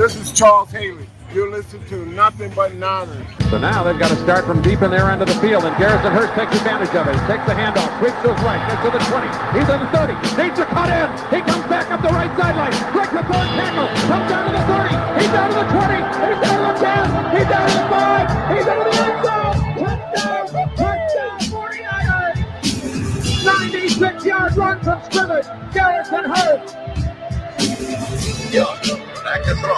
This is Charles Haley. You're listening to Nothing But Niners. So now they've got to start from deep in their end of the field, and Garrison Hurst takes advantage of it. He takes the handoff, sweeps to his right, gets to the 20. He's at the 30. Needs to cut in. He comes back up the right sideline. Breaks the third tackle. Comes down to the 30. He's down to the 20. He's down to the 10. He's down to the 5. He's into the end zone. Touchdown, 49ers. 96-yard run from scrimmage. Garrison Hurst. Young, back to throw.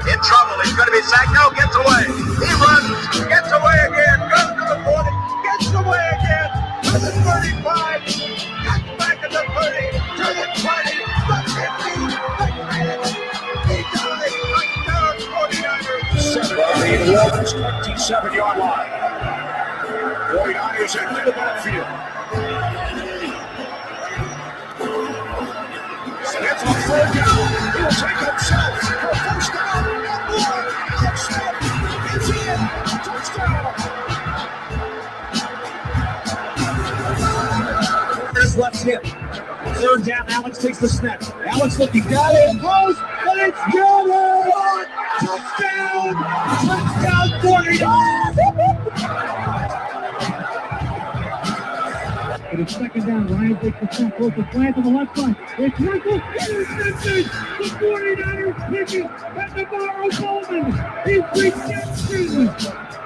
In trouble, he's going to be sacked. No, gets away. He runs, gets away again, goes to the 40, gets away again, to the 35, gets back at the 30, to the 20, the 50, the 10. He dies. Touchdown, 49ers. Cyprien Walters, 27-yard line. 49ers into the backfield. It's on third down. He'll take it himself for first down and more. Touchdown. It's in. Touchdown. First left hip. Third down. Alex takes the snap. Alex looking down and throws, and it's good. Touchdown. Touchdown 49. It is second down. Ryan takes the snap, goes to flat to the left side. It's Michael intercepted. The 49ers pick it. And Navarro Bowman is rejection.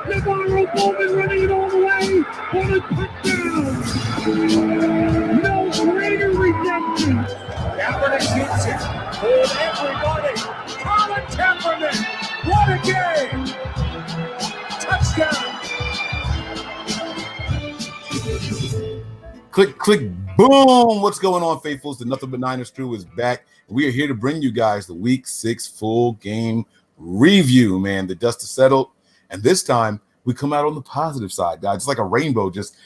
Navarro Bowman running it all the way for a touchdown. No greater rejection. Kaepernick gets it. Hold everybody. Colin Kaepernick. What a game. Touchdown. Click, click, boom. What's going on, faithfuls? The Nothing But Niners crew is back. We are here to bring you guys the Week 6 full game review, man. The dust is settled. And this time, we come out on the positive side, guys. It's like a rainbow just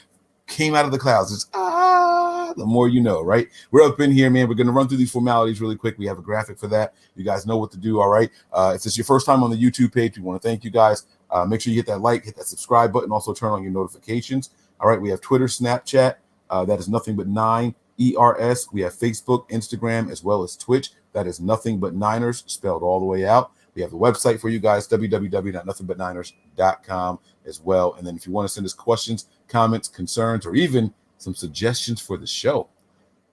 came out of the clouds. It's, the more you know, right? We're up in here, man. We're going to run through these formalities really quick. We have a graphic for that. You guys know what to do, all right? If it's your first time on the YouTube page, we want to thank you guys. Make sure you hit that like, hit that subscribe button. Also, turn on your notifications. All right, we have Twitter, Snapchat. That is Nothing But Nine ERS. We have Facebook, Instagram, as well as Twitch. That is Nothing But Niners, spelled all the way out. We have the website for you guys, www.nothingbutniners.com as well. And then if you want to send us questions, comments, concerns, or even some suggestions for the show,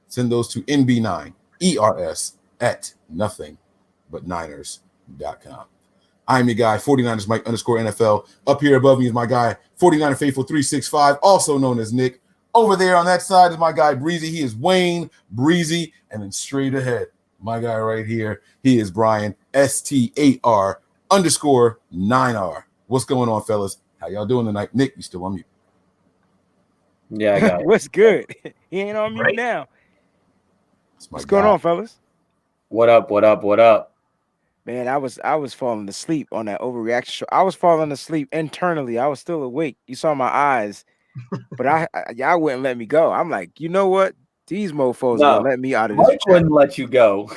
send those to NB9ERS at nothingbutniners.com. I'm your guy, 49ers Mike _NFL. Up here above me is my guy, 49er Faithful 365, also known as Nick. Over there on that side is my guy, Breezy. He is Wayne Breezy. And then straight ahead, my guy right here, he is Brian, ST8R_9R. What's going on, fellas? How y'all doing tonight? Nick, you still on mute? Yeah, I got it. What's good? He ain't on mute now. What's going on, fellas? What up? What up? What up? Man, I was falling asleep on that overreaction show. I was falling asleep internally. I was still awake. You saw my eyes. But y'all wouldn't let me go. I'm like, you know what? These mofos won't let me out of this. Mike wouldn't let you go.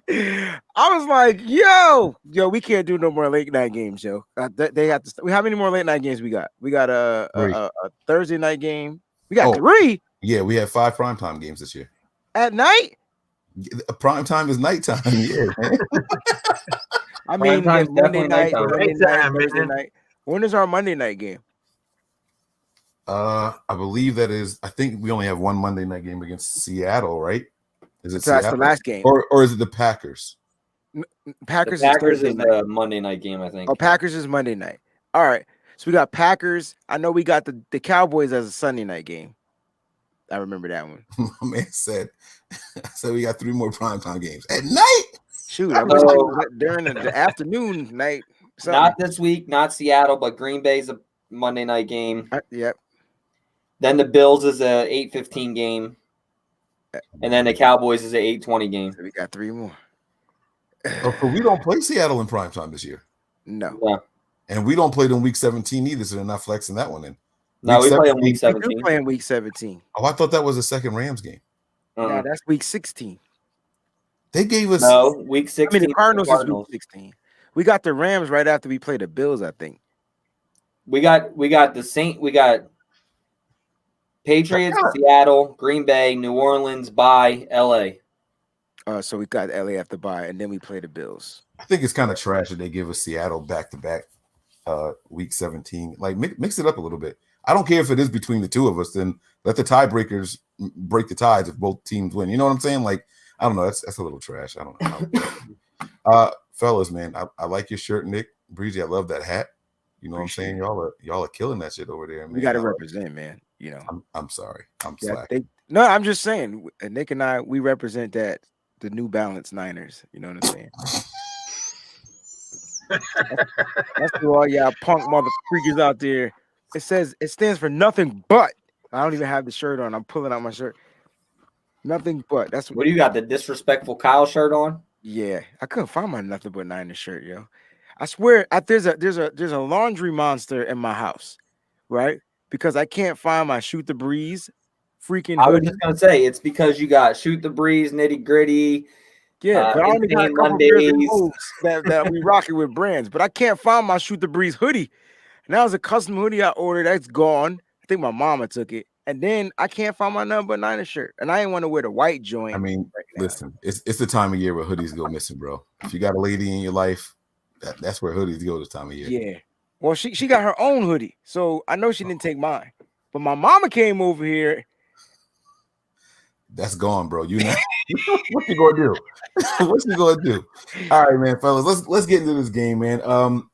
I was like, yo, we can't do no more late night games, yo. They have to. How many more late night games we got? We got a Thursday night game. We got 3. Yeah, we have 5 primetime games this year. At night? Primetime is nighttime. Yeah. I mean, Monday night, Thursday night. When is our Monday night game? I believe that is. I think we only have one Monday night game against Seattle, right? Is it? So that's the last game, or is it the Packers? Packers is the night. Monday night game, I think. Oh, Packers is Monday night. All right, so we got Packers. I know we got the Cowboys as a Sunday night game. I remember that one. My man said we got 3 more primetime games at night. Shoot, I wish it was during the afternoon night. Something. Not this week, not Seattle, but Green Bay's a Monday night game. Yep. Then the Bills is a 8:15 game, and then the Cowboys is a 8:20 game. So we got 3 more. But we don't play Seattle in primetime this year. No. Yeah. And we don't play them week 17 either, so they're not flexing that one in. No, we play on week 17. We play in week 17. Oh, I thought that was the second Rams game. No, that's week 16. They gave us week 16. I mean, the Cardinals is week 16. We got the Rams right after we play the Bills, I think. We got the Saint. We got Patriots, Seattle, Green Bay, New Orleans, by LA. So we got LA after bye, and then we play the Bills. I think it's kind of trash that they give us Seattle back-to-back week 17. Like, mix it up a little bit. I don't care if it is between the two of us. Then let the tiebreakers break the ties if both teams win. You know what I'm saying? Like, I don't know. That's a little trash. I don't know. Fellas, man, I like your shirt, Nick. Breezy, I love that hat. You know what I'm saying? Y'all are killing that shit over there, man. We got to represent, man. You know. I'm sorry. I'm Yeah, slacking. no, I'm just saying. Nick and I, we represent that the New Balance Niners. You know what I'm saying? That's to all y'all punk mother freakers out there. It stands for nothing but. I don't even have the shirt on. I'm pulling out my shirt. Nothing but. That's What do you got? The disrespectful Kyle shirt on? Yeah, I couldn't find my nothing but Niners shirt, yo. I swear, there's a laundry monster in my house, right? Because I can't find my Shoot the Breeze freaking I was hoodie. just gonna say it's because you got Shoot the Breeze, Nitty Gritty. Yeah, but I only got a couple Mondays. pairs of clothes that we rocking with brands, but I can't find my Shoot the Breeze hoodie. And that was a custom hoodie I ordered. That's gone. I think my mama took it. And then I can't find my number 9 shirt. And I didn't want to wear the white joint. I mean, listen, it's the time of year where hoodies go missing, bro. If you got a lady in your life, that's where hoodies go this time of year. Yeah. Well, she got her own hoodie. So I know she didn't take mine. But my mama came over here. That's gone, bro. You know what you gonna do? What you gonna do? All right, man, fellas. Let's get into this game, man.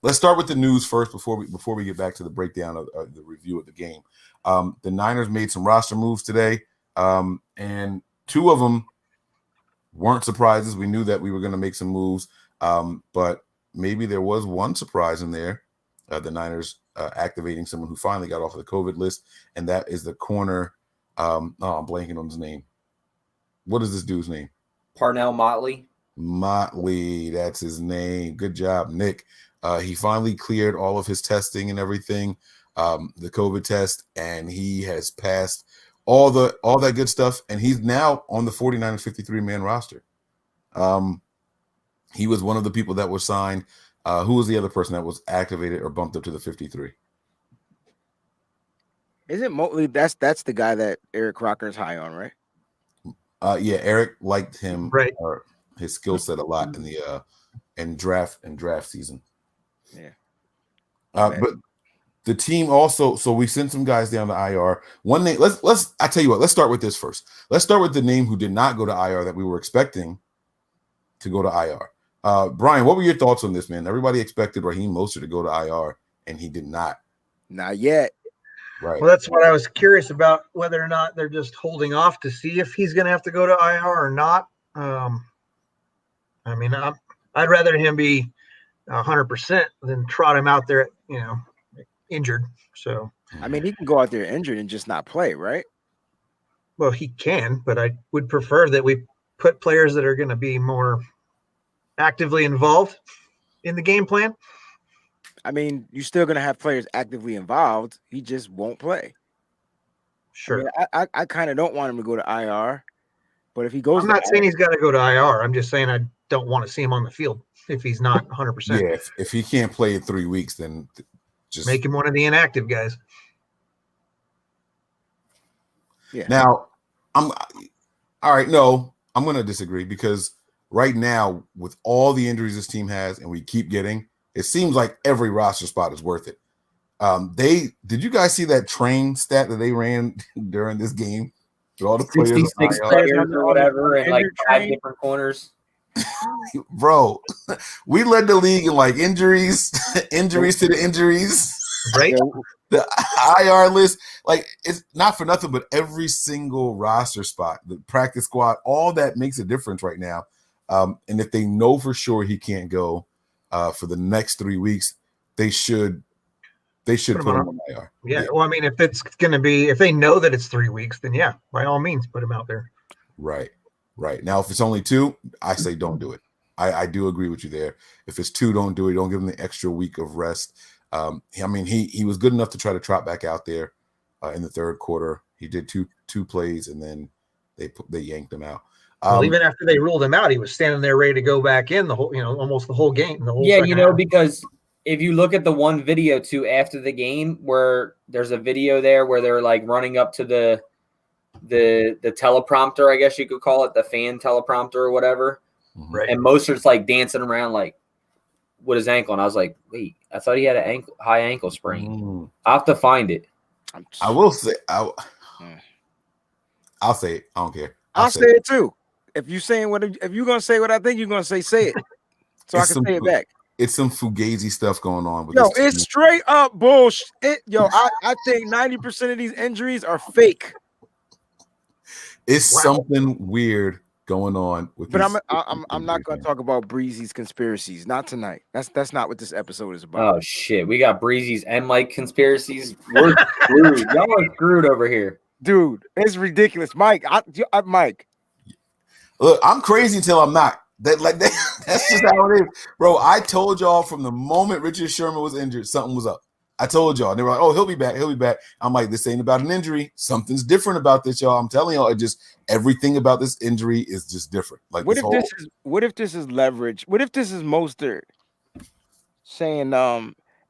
Let's start with the news first before we get back to the breakdown of the review of the game. The Niners made some roster moves today, and 2 of them weren't surprises. We knew that we were going to make some moves, but maybe there was one surprise in there. The Niners activating someone who finally got off of the COVID list, and that is the corner. I'm blanking on his name. What is this dude's name? Parnell Motley. Motley, that's his name. Good job, Nick. He finally cleared all of his testing and everything, the COVID test, and he has passed all that good stuff, and he's now on the 49ers 53-man roster. He was one of the people that was signed. Who was the other person that was activated or bumped up to the 53? Isn't Motley? That's the guy that Eric Rocker's high on, right? Yeah, Eric liked him, right? His skill set a lot in the in draft season. Yeah. But the team also, so we sent some guys down to IR. One name, let's I tell you what, let's start with this first. Let's start with the name who did not go to IR that we were expecting to go to IR. Brian, what were your thoughts on this, man? Everybody expected Raheem Mostert to go to IR, and he did not. Not yet. Right. Well, that's what I was curious about, whether or not they're just holding off to see if he's going to have to go to IR or not. I mean, I'd rather him be 100% than trot him out there, injured. So, I mean, he can go out there injured and just not play, right? Well, he can, but I would prefer that we put players that are going to be more actively involved in the game plan. I mean, you're still going to have players actively involved. He just won't play. Sure. I mean, I kind of don't want him to go to IR, but if he goes, I'm not saying he's got to go to IR. I'm just saying I don't want to see him on the field if he's not 100%. Yeah, if he can't play in 3 weeks, then just make him one of the inactive guys. Yeah. Now, I'm going to disagree, because right now, with all the injuries this team has and we keep getting, it seems like every roster spot is worth it. Did you guys see that train stat that they ran during this game? All the 66 players or whatever, and like 5 different corners. Bro, we led the league in like injuries to the injuries. Right? The IR list, like, it's not for nothing, but every single roster spot, the practice squad, all that makes a difference right now. And if they know for sure he can't go for the next 3 weeks, they should put him on IR. Yeah. Well, I mean, if they know that it's 3 weeks, then yeah, by all means, put him out there. Right. Now, if it's only 2, I say don't do it. I do agree with you there. If it's 2, don't do it. Don't give him the extra week of rest. I mean, he was good enough to try to trot back out there in the third quarter. He did two plays, and then they yanked him out. Well, even after they ruled him out, he was standing there ready to go back in the whole, almost the whole game. Because if you look at the one video too after the game, where there's a video there where they're like running up to the teleprompter, I guess you could call it, the fan teleprompter or whatever. Right. And Mostert's like dancing around like with his ankle, and I was like, wait, I thought he had an high ankle sprain. I'll have to find it. I will say I'll say it. I don't care. I'll say it too. If you're gonna say what I think you're gonna say it. So I can say it back. It's some fugazi stuff going on with this team. It's straight up bullshit. I think 90% of these injuries are fake. It's something weird going on with. But I'm not going to talk about Breezy's conspiracies. Not tonight. That's not what this episode is about. Oh shit, we got Breezy's and Mike conspiracies. We're screwed. Y'all are screwed over here, dude. It's ridiculous, Mike. Mike. Look, I'm crazy until I'm not. That's just how it is, bro. I told y'all from the moment Richard Sherman was injured, something was up. I told y'all, and they were like, "Oh, he'll be back. He'll be back." I'm like, "This ain't about an injury. Something's different about this, y'all." I'm telling y'all, everything about this injury is just different. Like, what if this is leverage? What if this is Mostert saying,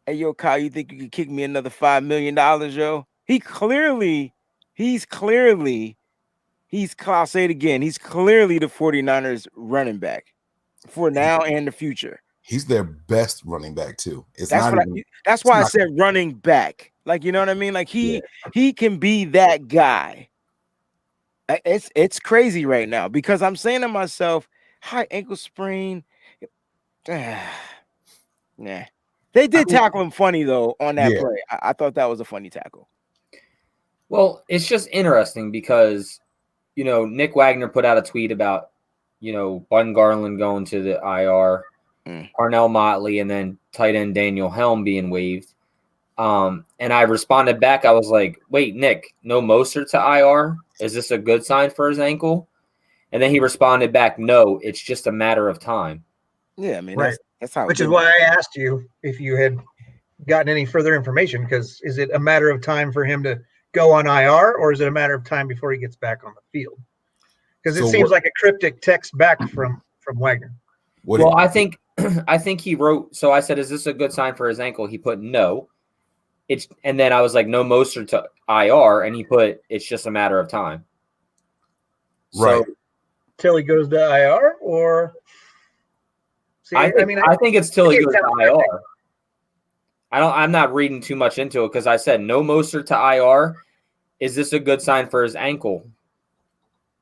"Hey, yo, Kyle, you think you could kick me another $5 million, yo?" I'll say it again. He's clearly the 49ers running back for now and the future. He's their best running back too. That's why I said running back. Like, you know what I mean? Like he can be that guy. It's crazy right now because I'm saying to myself, high ankle sprain. Nah. They did tackle him funny though on that play. I thought that was a funny tackle. Well, it's just interesting because Nick Wagner put out a tweet about Bun Garland going to the IR. Parnell Motley, and then tight end Daniel Helm being waived. And I responded back. I was like, wait, Nick, no Mostert to IR? Is this a good sign for his ankle? And then he responded back, no, it's just a matter of time. Yeah, I mean, right. That's how. Which is why I asked you if you had gotten any further information, because is it a matter of time for him to go on IR, or is it a matter of time before he gets back on the field? Because it seems like a cryptic text back from Wagner. I think he wrote. So I said, "Is this a good sign for his ankle?" He put no. And then I was like, "No Mostert to IR," and he put, "It's just a matter of time." Right. So, till he goes to IR, or I think it's till he goes to IR. I'm not reading too much into it because I said no Mostert to IR. Is this a good sign for his ankle?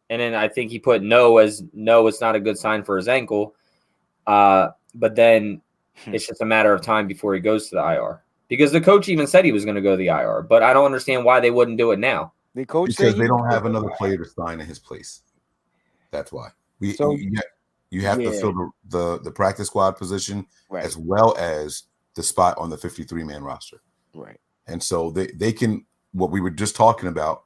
And then I think he put no as no. It's not a good sign for his ankle. But then it's just a matter of time before he goes to the IR because the coach even said he was going to go to the IR, but I don't understand why they wouldn't do it now. The coach because they don't have another player to sign in his place. That's why you have to fill the practice squad position as well as the spot on the 53-man roster. Right. And so they can, what we were just talking about,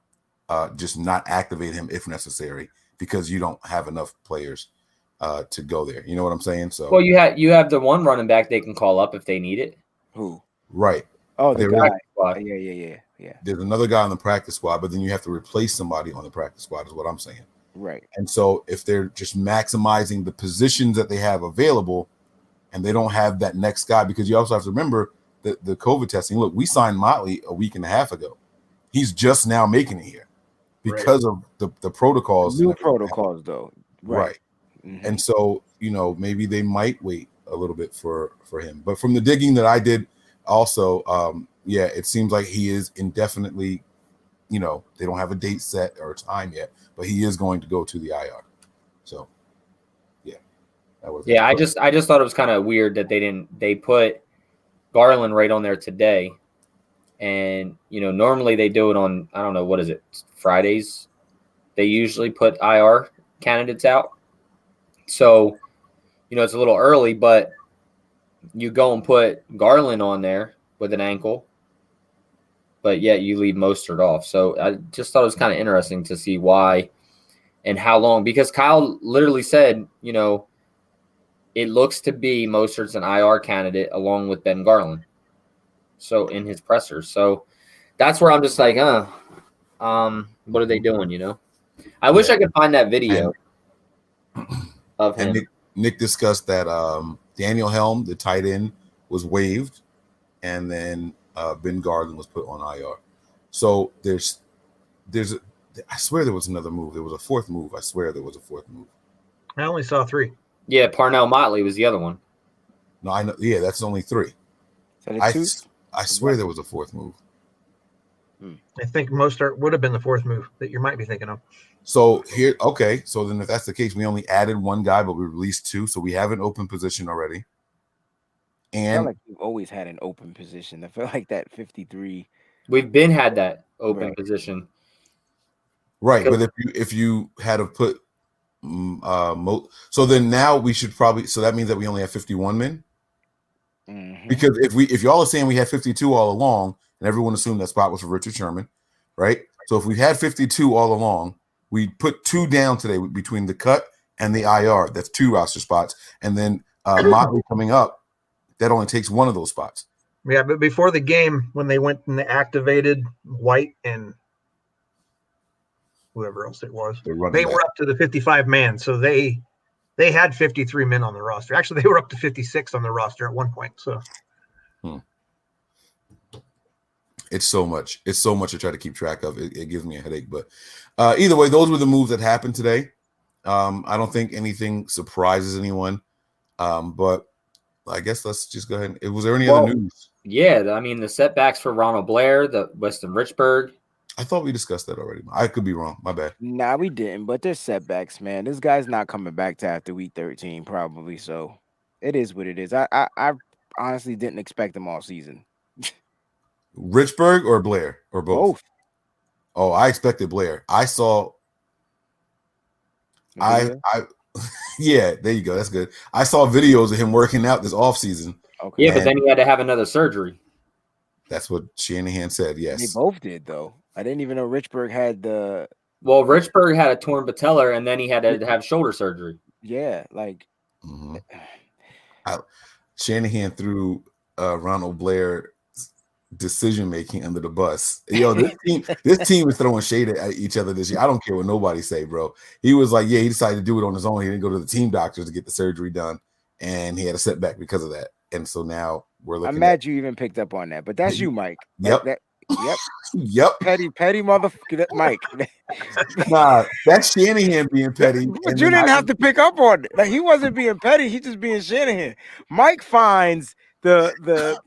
just not activate him if necessary because you don't have enough players to go there. You know what I'm saying? So well, you have the one running back they can call up if they need it. Who? Right. Oh, the guy. Yeah. There's another guy on the practice squad, but then you have to replace somebody on the practice squad is what I'm saying. Right. And so if they're just maximizing the positions that they have available and they don't have that next guy, because you also have to remember the COVID testing. Look, we signed Motley a week and a half ago. He's just now making it here because of the protocols. New protocols though. Right. Mm-hmm. And so, maybe they might wait a little bit for him. But from the digging that I did also, it seems like he is indefinitely, they don't have a date set or time yet, but he is going to go to the IR. So, I just thought it was kind of weird that they put Garland right on there today. And, normally they do it on, I don't know, what is it, Fridays? They usually put IR candidates out. So, it's a little early, but you go and put Garland on there with an ankle, but yet you leave Mostert off. So I just thought it was kind of interesting to see why and how long, because Kyle literally said, it looks to be Mostert's an IR candidate along with Ben Garland. So in his presser. So that's where I'm just like, what are they doing, I wish I could find that video of him. And Nick discussed that Daniel Helm, the tight end, was waived, and then Ben Garland was put on IR. So there's I swear there was another move. There was a fourth move. I swear there was a fourth move. I only saw 3. Yeah, Parnell Motley was the other one. No, I know. Yeah, that's only 3. I swear there was a fourth move. I think would have been the fourth move that you might be thinking of. So here, okay. So then, if that's the case, we only added 1 guy, but we released 2, so we have an open position already. I And feel like you've always had an open position. I feel like that 53. We've been had that open position. right, but if you had to put, so then now we should probably. So that means that we only have 51 men. Mm-hmm. Because if y'all are saying we had 52 all along, and everyone assumed that spot was for Richard Sherman, right? So if we had 52 all along, we put 2 down today between the cut and the IR. That's 2 roster spots, and then Motley coming up, that only takes 1 of those spots. Yeah, but before the game, when they went and they activated White and whoever else it was, they were up to the 55 man. So they had 53 men on the roster. Actually, they were up to 56 on the roster at one point. So it's so much. It's so much to try to keep track of. It gives me a headache. But either way, those were the moves that happened today. I don't think anything surprises anyone. But I guess let's just go ahead. Was there any other news? Yeah, I mean the setbacks for Ronald Blair, the Weston Richburg. I thought we discussed that already. I could be wrong. My bad. Nah, we didn't. But there's setbacks, man. This guy's not coming back to after week 13, probably. So it is what it is. I honestly didn't expect him all season. Richburg or Blair or both? Oh, I expected Blair. I saw. Yeah, there you go. That's good. I saw videos of him working out this offseason. Okay. Yeah, but then he had to have another surgery. That's what Shanahan said. Yes, they both did though. I didn't even know Richburg had the. Well, Richburg had a torn patellar, and then he had to have shoulder surgery. Yeah, like. Mm-hmm. Shanahan threw Ronald Blair decision making under the bus. Yo, this team is throwing shade at each other this year. I don't care what nobody say, bro. He was like, yeah, he decided to do it on his own. He didn't go to the team doctors to get the surgery done, and he had a setback because of that. And so now we're looking. I'm mad you even picked up on that, but that's you, Mike. Yep. Yep. Yep. Petty motherfucker, Mike. Nah, that's Shanahan being petty. But you didn't have to pick up on it. Like he wasn't being petty. He just being Shanahan. Mike finds the.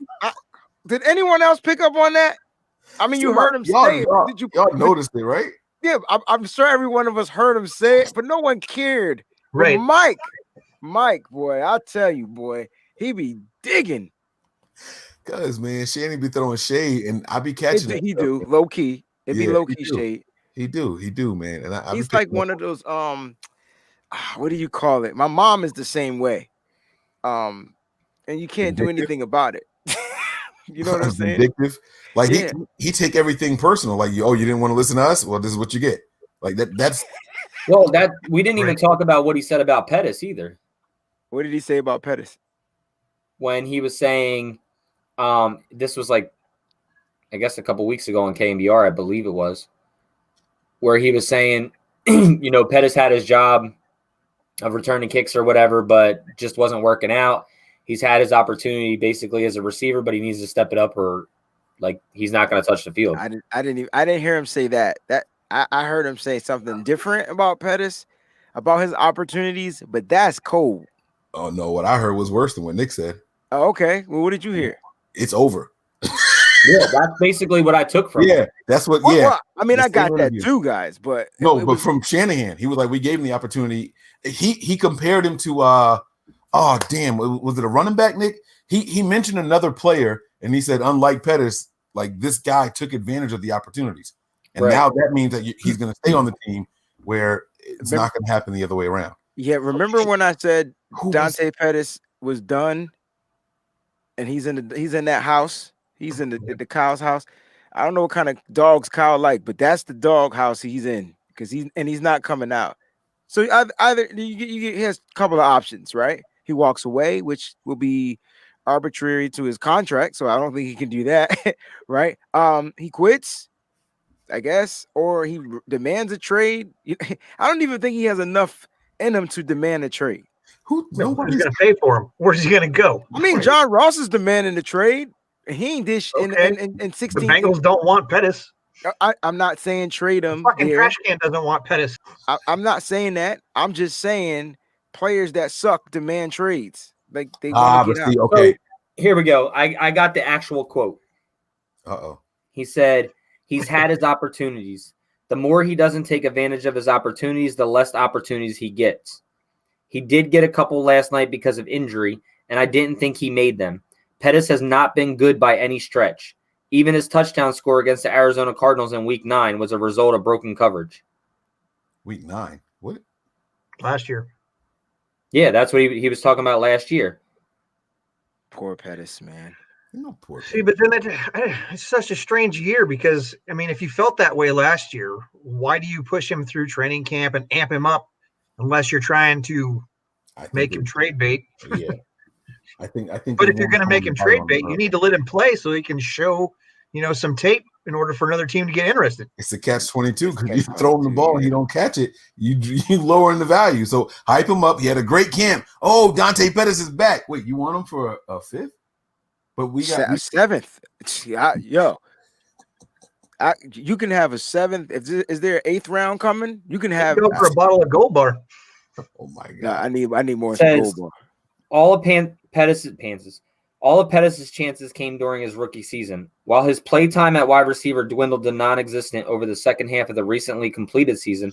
Did anyone else pick up on that? I mean, you heard him say it. Did you? Y'all noticed it, right? Yeah, I'm sure every one of us heard him say it, but no one cared. Right, but Mike, boy, I'll tell you, boy, he be digging. Cause man, Shanny be throwing shade, and I be catching it. He do low key. It be low key shade. He do, man. And he's like one of those what do you call it? My mom is the same way. And you can't do anything about it. You know what I'm saying? Vindictive. Like he take everything personal. Like you didn't want to listen to us? Well, this is what you get. Like that's we didn't even talk about what he said about Pettis either. What did he say about Pettis? When he was saying this was like I guess a couple weeks ago on KMBR, I believe it was, where he was saying, Pettis had his job of returning kicks or whatever, but just wasn't working out. He's had his opportunity basically as a receiver, but he needs to step it up or like he's not going to touch the field. I didn't hear him say that. I heard him say something different about Pettis, about his opportunities, but that's cold. Oh no, what I heard was worse than what Nick said. Oh, okay. Well, what did you hear? It's over. Yeah, that's basically what I took from him. That's what. Well, I mean, I got that too, guys. But but from Shanahan, he was like, we gave him the opportunity. He compared him to oh damn, was it a running back, Nick? He mentioned another player, and he said, unlike Pettis, like this guy took advantage of the opportunities, and now that means that he's going to stay on the team where it's not going to happen the other way around. Yeah, remember when I said Dante Pettis was done, and he's in that house. He's in the Kyle's house. I don't know what kind of dogs Kyle like, but that's the dog house he's in because he's not coming out. So either he has a couple of options, right? He walks away, which will be arbitrary to his contract, so I don't think he can do that, right? He quits, I guess, or he demands a trade. I don't even think he has enough in him to demand a trade. Nobody's going to pay for him. Where's he going to go? I mean, John Ross is demanding the trade. He ain't dish in 16. The Bengals don't want Pettis. I'm not saying trade him. Fucking there. trash can doesn't want Pettis. I'm not saying that. I'm just saying players that suck demand trades. Like they want to get out. Okay. So, here we go. I got the actual quote. He said he's had his opportunities. The more he doesn't take advantage of his opportunities, the less opportunities he gets. He did get a couple last night because of injury, and I didn't think he made them. Pettis has not been good by any stretch. Even his touchdown score against the Arizona Cardinals in Week 9 was a result of broken coverage. Week 9? What? Last year. Yeah, that's what he was talking about last year. Poor Pettis, man. No, poor. See, but then it's such a strange year because, I mean, if you felt that way last year, why do you push him through training camp and amp him up unless you're trying to make him trade bait? Yeah. I think. But if you're going to make him trade bait, you need to let him play so he can show, some tape in order for another team to get interested. It's a catch-22 because you throw him the ball and he don't catch it. You lowering the value. So hype him up. He had a great camp. Oh, Dante Pettis is back. Wait, you want him for a 5th? But we got 7th. You can have a 7th. Is there an 8th round coming? You can have go for a bottle of Gold Bar. Oh my god! No, I need more Gold Bar. All of Pettis' chances came during his rookie season. While his play time at wide receiver dwindled to non-existent over the second half of the recently completed season,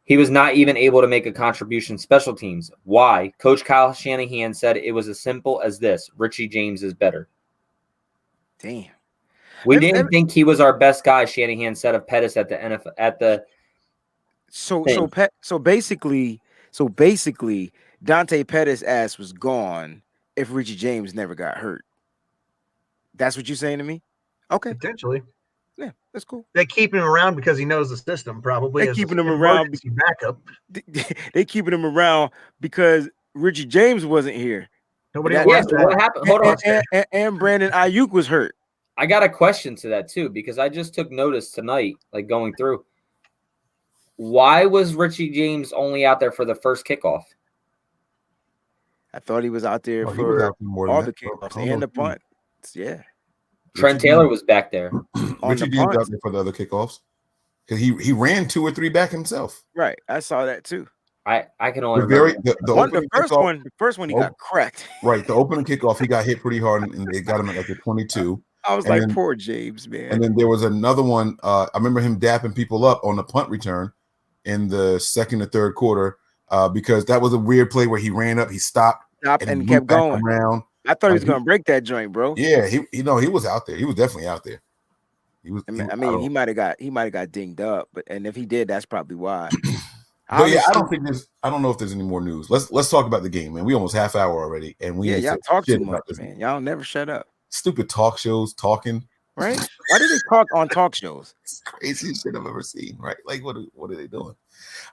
he was not even able to make a contribution special teams. Why? Coach Kyle Shanahan said it was as simple as this: Richie James is better. Damn. We didn't think he was our best guy, Shanahan said of Pettis at the NFL So basically, Dante Pettis' ass was gone if Richie James never got hurt. That's what you're saying to me? Okay. Potentially. Yeah, that's cool. They keep him around because he knows the system, probably. They're keeping him around backup. They keeping him around because Richie James wasn't here. Nobody wants that. What happened? Hold on. And Brandon Ayuk was hurt. I got a question to that too, because I just took notice tonight, like going through. Why was Richie James only out there for the first kickoff? I thought he was out there for all the kickoffs and the punt. Yeah. Trent Taylor was back there. Richie James out there for the other kickoffs because he ran 2 or 3 back himself. Right, I saw that too. I can only remember the first one he got cracked. Right, the opening kickoff he got hit pretty hard and they got him at like the 22. I was like, poor James, man. And then there was another one. I remember him dapping people up on the punt return in the second or third quarter because that was a weird play where he ran up, he stopped and kept going around. I thought he was going to break that joint, bro. Yeah, he was out there. He was definitely out there. He might have got dinged up, and if he did, that's probably why. But yeah, I don't know if there's any more news. Let's talk about the game, man. We almost half hour already, and y'all talk too much, man. Y'all never shut up. Stupid talk shows talking. Right? Why do they talk on talk shows? It's the craziest shit I've ever seen, right? Like, what are they doing?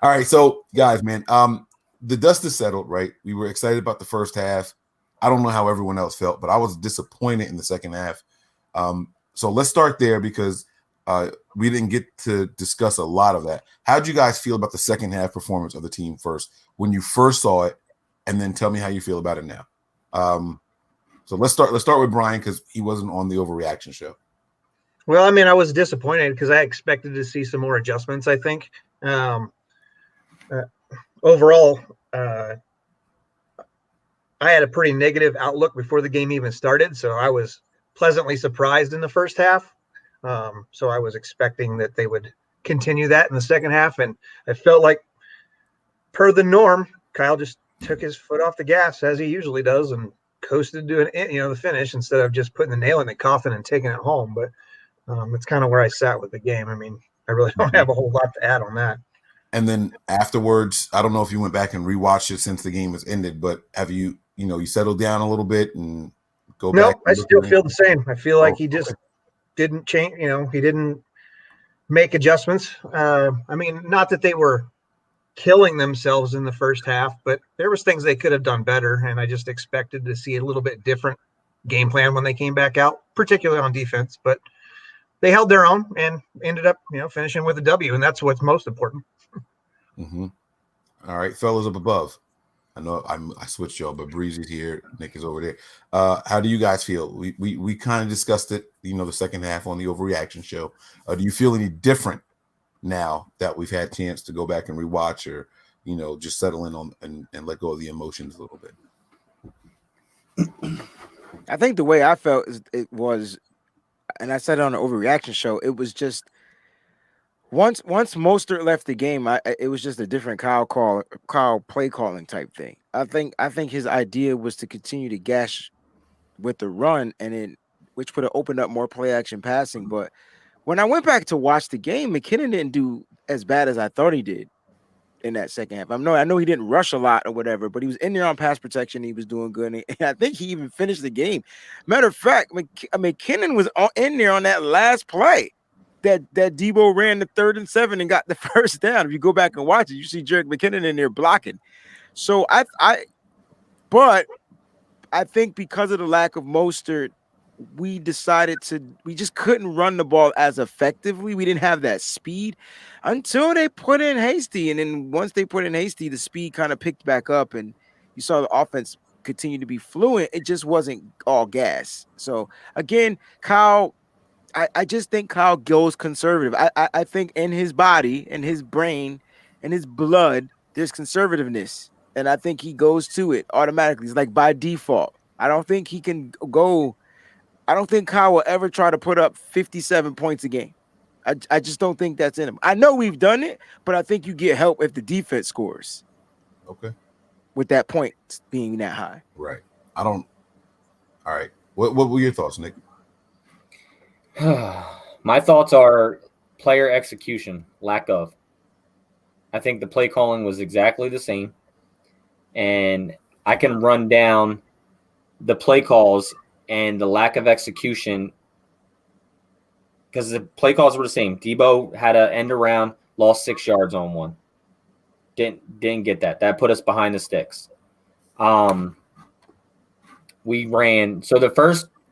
All right, so guys, man, the dust is settled, right? We were excited about the first half. I don't know how everyone else felt, but I was disappointed in the second half. So let's start there because we didn't get to discuss a lot of that. How'd you guys feel about the second half performance of the team first, when you first saw it, and then tell me how you feel about it now? So let's start with Brian because he wasn't on the overreaction show. Well, I mean, I was disappointed because I expected to see some more adjustments, I think. Overall, I had a pretty negative outlook before the game even started, so I was pleasantly surprised in the first half. So I was expecting that they would continue that in the second half, and I felt like, per the norm, Kyle just took his foot off the gas as he usually does and coasted to the finish instead of just putting the nail in the coffin and taking it home. But it's kind of where I sat with the game. I mean, I really don't have a whole lot to add on that. And then afterwards, I don't know if you went back and rewatched it since the game has ended, but have you settled down a little bit and go back? No, I still feel the same. I feel like he just didn't change. He didn't make adjustments. I mean, not that they were killing themselves in the first half, but there was things they could have done better, and I just expected to see a little bit different game plan when they came back out, particularly on defense. But they held their own and ended up, finishing with a W, and that's what's most important. Mm-hmm. All right, fellas up above. I know I switched y'all, but Breezy's here. Nick is over there. How do you guys feel? We kind of discussed it, the second half on the overreaction show. Do you feel any different now that we've had chance to go back and rewatch, or just settle in on and let go of the emotions a little bit? I think the way I felt it was, and I said it on the overreaction show, it was just once Mostert left the game, it was just a different Kyle play calling type thing. I think his idea was to continue to gash with the run, which would have opened up more play action passing. But when I went back to watch the game, McKinnon didn't do as bad as I thought he did in that second half. I know he didn't rush a lot or whatever, but he was in there on pass protection. He was doing good, and I think he even finished the game. Matter of fact, McKinnon was in there on that last play that Debo ran the 3rd and 7 and got the first down. If you go back and watch it, you see Jerick McKinnon in there blocking. So but I think because of the lack of Mostert, we just couldn't run the ball as effectively. We didn't have that speed until they put in Hasty. And then once they put in Hasty, the speed kind of picked back up and you saw the offense continue to be fluent. It just wasn't all gas. So again, Kyle, I just think Kyle goes conservative. I think in his body, in his brain, in his blood, there's conservativeness. And I think he goes to it automatically. It's like by default. I don't think Kyle will ever try to put up 57 points a game. I just don't think that's in him. I know we've done it, but I think you get help if the defense scores. Okay. With that point being that high. Right. All right. What were your thoughts, Nick? My thoughts are player execution, lack of. I think the play calling was exactly the same. And I can run down the play calls and the lack of execution because the play calls were the same. Debo had an end around, lost 6 yards on one. Didn't get that. That put us behind the sticks. We ran so the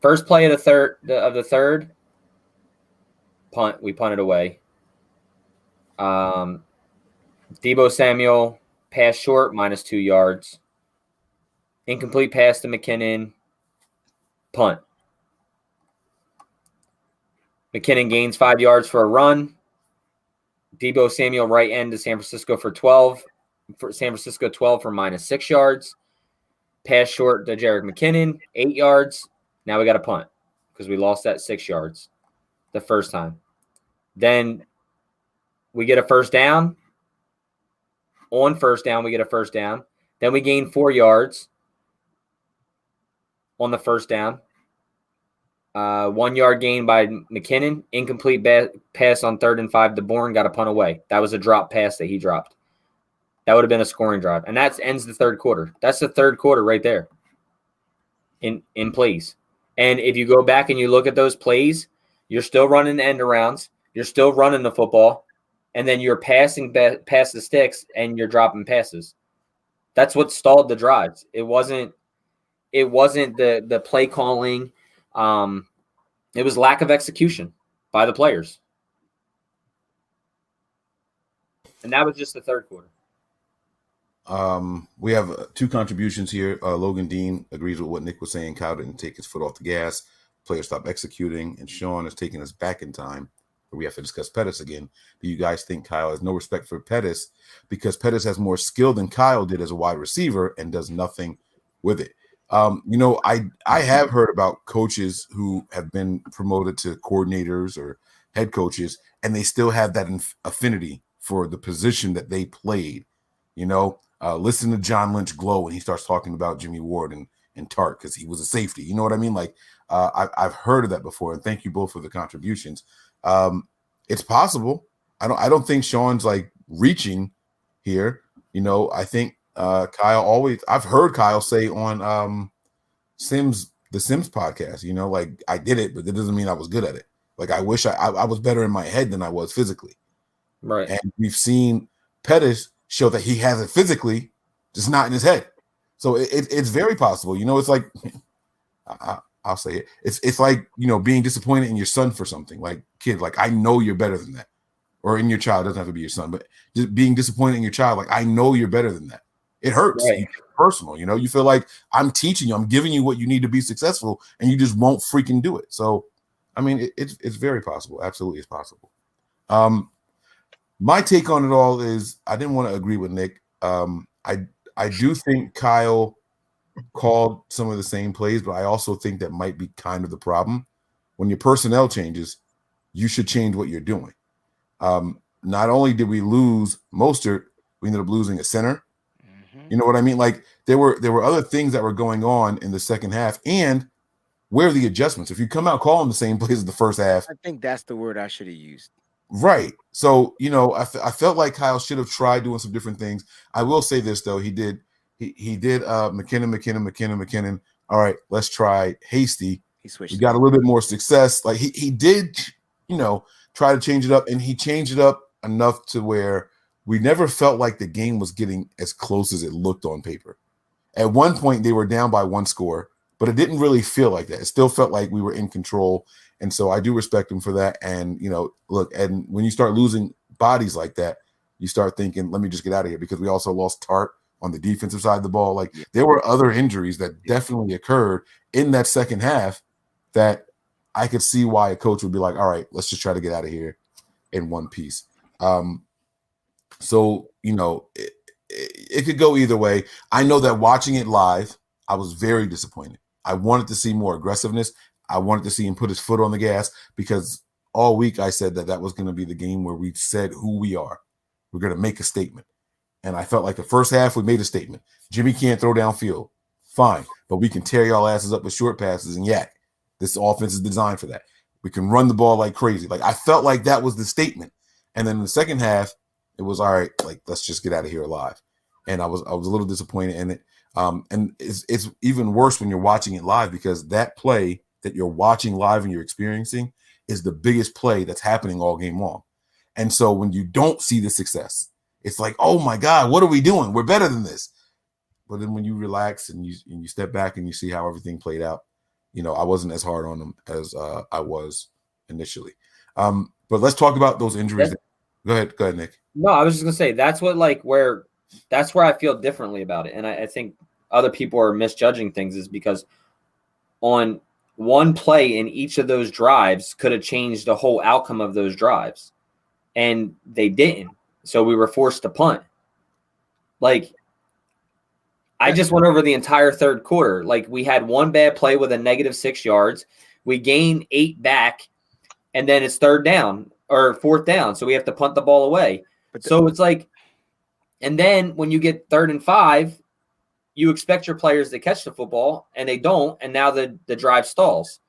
first play of the third punt, we punted away. Debo Samuel pass short, -2 yards. Incomplete pass to McKinnon, punt. McKinnon gains 5 yards for a run. Debo Samuel right end to San Francisco for 12. For San Francisco 12 for -6 yards. Pass short to Jerick McKinnon, 8 yards. Now we got a punt because we lost that 6 yards the first time. Then we get a first down. On first down, we get a first down. Then we gain 4 yards on the first down. 1 yard gain by McKinnon. Incomplete pass on 3rd and 5 to Bourne. Got a punt away. That was a drop pass that he dropped. That would have been a scoring drive. And that ends the third quarter. That's the third quarter right there in plays. And if you go back and you look at those plays, you're still running end arounds. You're still running the football. And then you're passing past the sticks and you're dropping passes. That's what stalled the drives. It wasn't the play calling. It was lack of execution by the players. And that was just the third quarter. We have 2 contributions here. Logan Dean agrees with what Nick was saying. Kyle didn't take his foot off the gas. Players stopped executing. And Sean is taking us back in time. We have to discuss Pettis again. Do you guys think Kyle has no respect for Pettis because Pettis has more skill than Kyle did as a wide receiver and does nothing with it? I have heard about coaches who have been promoted to coordinators or head coaches, and they still have that affinity for the position that they played. Listen to John Lynch glow when he starts talking about Jimmy Ward and Tart because he was a safety. You know what I mean? Like I've heard of that before, and thank you both for the contributions. It's possible. I don't think Sean's like reaching here. I think Kyle always. I've heard Kyle say on the Sims podcast. Like I did it, but that doesn't mean I was good at it. Like I wish I was better in my head than I was physically. Right. And we've seen Pettis show that he has it physically, just not in his head. So it's very possible. It's like I'll say it. It's like being disappointed in your son for something. Like kid, like I know you're better than that, or in your child. It doesn't have to be your son, but just being disappointed in your child. Like I know you're better than that. It hurts. Right. You take it personal, you feel like I'm teaching you, I'm giving you what you need to be successful, and you just won't freaking do it. So, I mean, it's very possible. Absolutely, it's possible. My take on it all is I didn't want to agree with Nick. I do think Kyle called some of the same plays, but I also think that might be kind of the problem. When your personnel changes, you should change what you're doing. Not only did we lose Mostert, we ended up losing a center. You know what I mean? Like there were other things that were going on in the second half, and where are the adjustments? If you come out calling the same plays as the first half, I think that's the word I should have used. Right. So, I felt like Kyle should have tried doing some different things. I will say this though, he did McKinnon. All right, let's try Hasty. He switched. We got a little bit more success. Like he did, try to change it up, and he changed it up enough to where we never felt like the game was getting as close as it looked on paper. At one point, they were down by 1 score, but it didn't really feel like that. It still felt like we were in control. And so I do respect him for that. And, look, and when you start losing bodies like that, you start thinking, let me just get out of here, because we also lost Tart on the defensive side of the ball. Like there were other injuries that definitely occurred in that second half that I could see why a coach would be like, all right, let's just try to get out of here in one piece. So, it could go either way. I know that watching it live, I was very disappointed. I wanted to see more aggressiveness. I wanted to see him put his foot on the gas, because all week I said that was going to be the game where we said who we are. We're going to make a statement. And I felt like the first half we made a statement. Jimmy can't throw downfield. Fine. But we can tear y'all asses up with short passes and yak. This offense is designed for that. We can run the ball like crazy. Like I felt like that was the statement. And then in the second half, it was all right, like let's just get out of here alive. And I was a little disappointed in it. And it's even worse when you're watching it live, because that play that you're watching live and you're experiencing is the biggest play that's happening all game long. And so when you don't see the success, it's like, oh my God, what are we doing? We're better than this. But then when you relax and you step back and you see how everything played out, I wasn't as hard on them as I was initially. But let's talk about those injuries. Go ahead, Nick. No, I was just gonna say that's where I feel differently about it. And I think other people are misjudging things is because on one play in each of those drives could have changed the whole outcome of those drives. And they didn't. So we were forced to punt. Like, I just went over the entire third quarter. Like, we had one bad play with a -6 yards. We gained 8 back, and then it's third down or fourth down. So we have to punt the ball away. So it's like, and then when you get 3rd and 5, you expect your players to catch the football, and they don't, and now the drive stalls.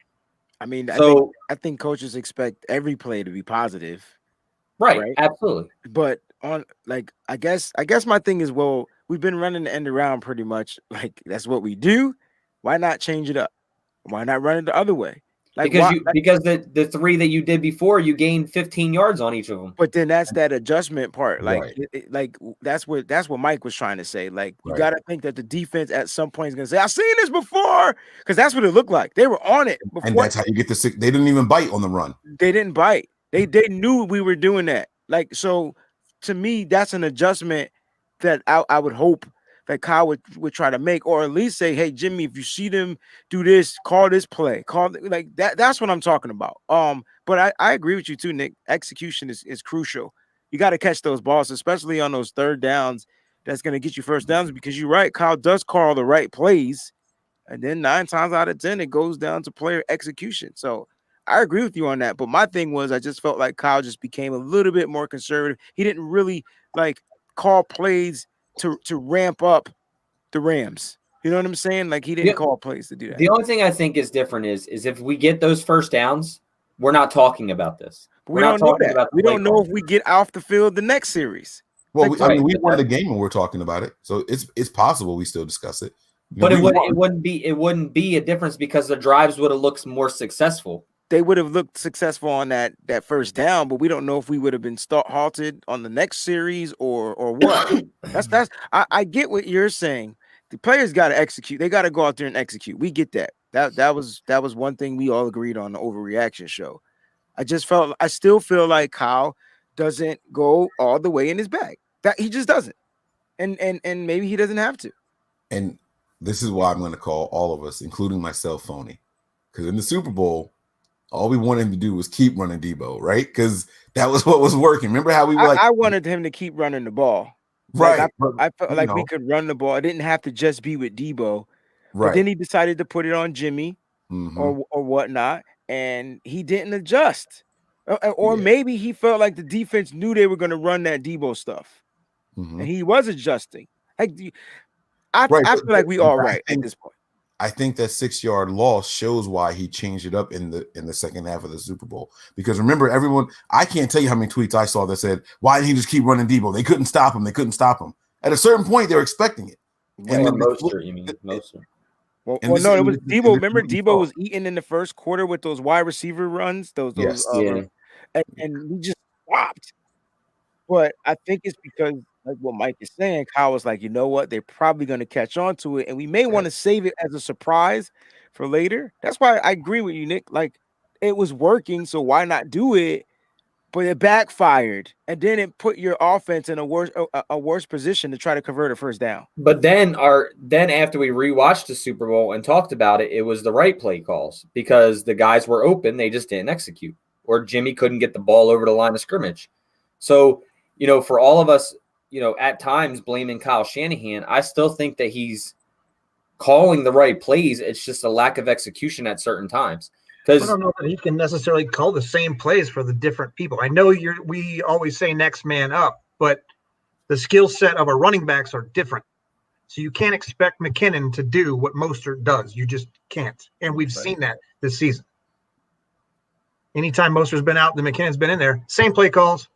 I mean, so I think coaches expect every play to be positive. Right? Absolutely. But on I guess my thing is, well, we've been running the end around pretty much. Like that's what we do. Why not change it up? Why not run it the other way? Like because the 3 that you did before, you gained 15 yards on each of them. But then that's that adjustment part. Like, right. That's what Mike was trying to say. Like, you right. got to think that the defense at some point is going to say, "I've seen this before," because that's what it looked like. They were on it before. And that's how you get the sick. They didn't even bite on the run. They didn't bite. They knew we were doing that. Like, so to me, that's an adjustment that I would hope that Kyle would try to make, or at least say, "Hey, Jimmy, if you see them do this, call this play, like that." That's what I'm talking about. But I agree with you too, Nick. Execution is crucial. You got to catch those balls, especially on those third downs. That's going to get you first downs, because you're right. Kyle does call the right plays, and then 9 times out of 10, it goes down to player execution. So I agree with you on that. But my thing was, I just felt like Kyle just became a little bit more conservative. He didn't really call plays to ramp up the Rams. You know what I'm saying? Like, he didn't call plays to do that. The only thing I think is different is if we get those first downs, we're not talking about this. We don't know that. We don't know if we get off the field the next series. Well, we won the game when we're talking about it, so it's possible we still discuss it. But it wouldn't be a difference, because the drives would have looked more successful. They would have looked successful on that first down, but we don't know if we would have been halted on the next series or what. I get what you're saying. The players got to execute. They got to go out there and execute. We get that. That was one thing we all agreed on the overreaction show. I still feel like Kyle doesn't go all the way in his bag. That he just doesn't. and maybe he doesn't have to. And this is why I'm going to call all of us, including myself, phony. Because in the Super Bowl, all we wanted him to do was keep running Debo, right? Because that was what was working. Remember how we were I wanted him to keep running the ball. Right. Like, I felt like we could run the ball. It didn't have to just be with Debo. Right. But then he decided to put it on Jimmy or whatnot, and he didn't adjust. Or maybe he felt like the defense knew they were going to run that Debo stuff, and he was adjusting. Like, I feel like we all right at this point. I think that 6-yard loss shows why he changed it up in the second half of the Super Bowl. Because remember, everyone, I can't tell you how many tweets I saw that said, "Why didn't he just keep running Debo? They couldn't stop him. They couldn't stop him." At a certain point, they were expecting it. And Mostert, you mean Mostert? Well, no, it was Debo. Remember, Debo was eating in the first quarter with those wide receiver runs. And we just stopped. But I think it's because, like what Mike is saying, Kyle was like, you know what? They're probably going to catch on to it, and we may want to save it as a surprise for later. That's why I agree with you, Nick. Like, it was working, so why not do it? But it backfired, and then it put your offense in a worse position to try to convert a first down. But then after we rewatched the Super Bowl and talked about it, it was the right play calls because the guys were open, they just didn't execute, or Jimmy couldn't get the ball over the line of scrimmage. So, for all of us, at times blaming Kyle Shanahan, I still think that he's calling the right plays. It's just a lack of execution at certain times. I don't know that he can necessarily call the same plays for the different people. I know we always say next man up, but the skill set of our running backs are different. So you can't expect McKinnon to do what Mostert does. You just can't. And we've seen that this season. Anytime Mostert's been out, the McKinnon's been in there. Same play calls,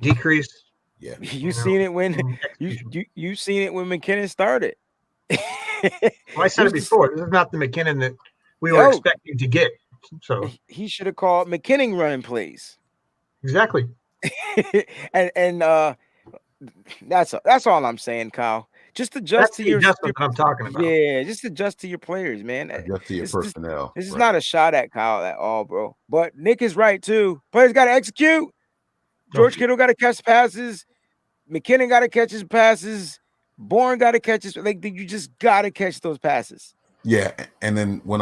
decrease. Yeah. You've seen it when you've seen it when McKinnon started. Well, I said it before. This is not the McKinnon that we were expecting to get. So he should have called McKinnon running plays. Exactly. and that's all I'm saying, Kyle. Just adjust to your. That's what I'm talking about. Yeah, just adjust to your players, man. Adjust to your personnel. This is not a shot at Kyle at all, bro. But Nick is right too. Players got to execute. George Kittle got to catch passes. McKinnon got to catch his passes. Bourne got to catch his. Like, you just got to catch those passes. Yeah, and then when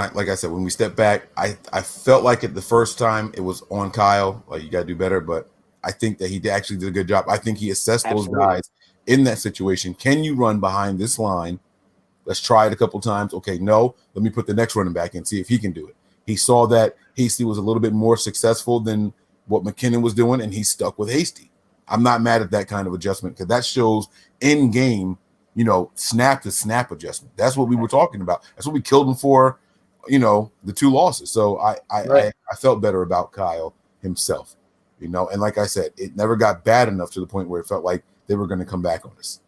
we step back, I felt like it the first time it was on Kyle. Like, you got to do better, but I think that he actually did a good job. I think he assessed those guys in that situation. Can you run behind this line? Let's try it a couple times. Okay, no, let me put the next running back in, see if he can do it. He saw that Hasty was a little bit more successful than what McKinnon was doing, and he stuck with Hasty. I'm not mad at that kind of adjustment because that shows in game, snap to snap adjustment. That's what we were talking about. That's what we killed him for, the 2 losses. So I felt better about Kyle himself, and like I said, it never got bad enough to the point where it felt like they were going to come back on us.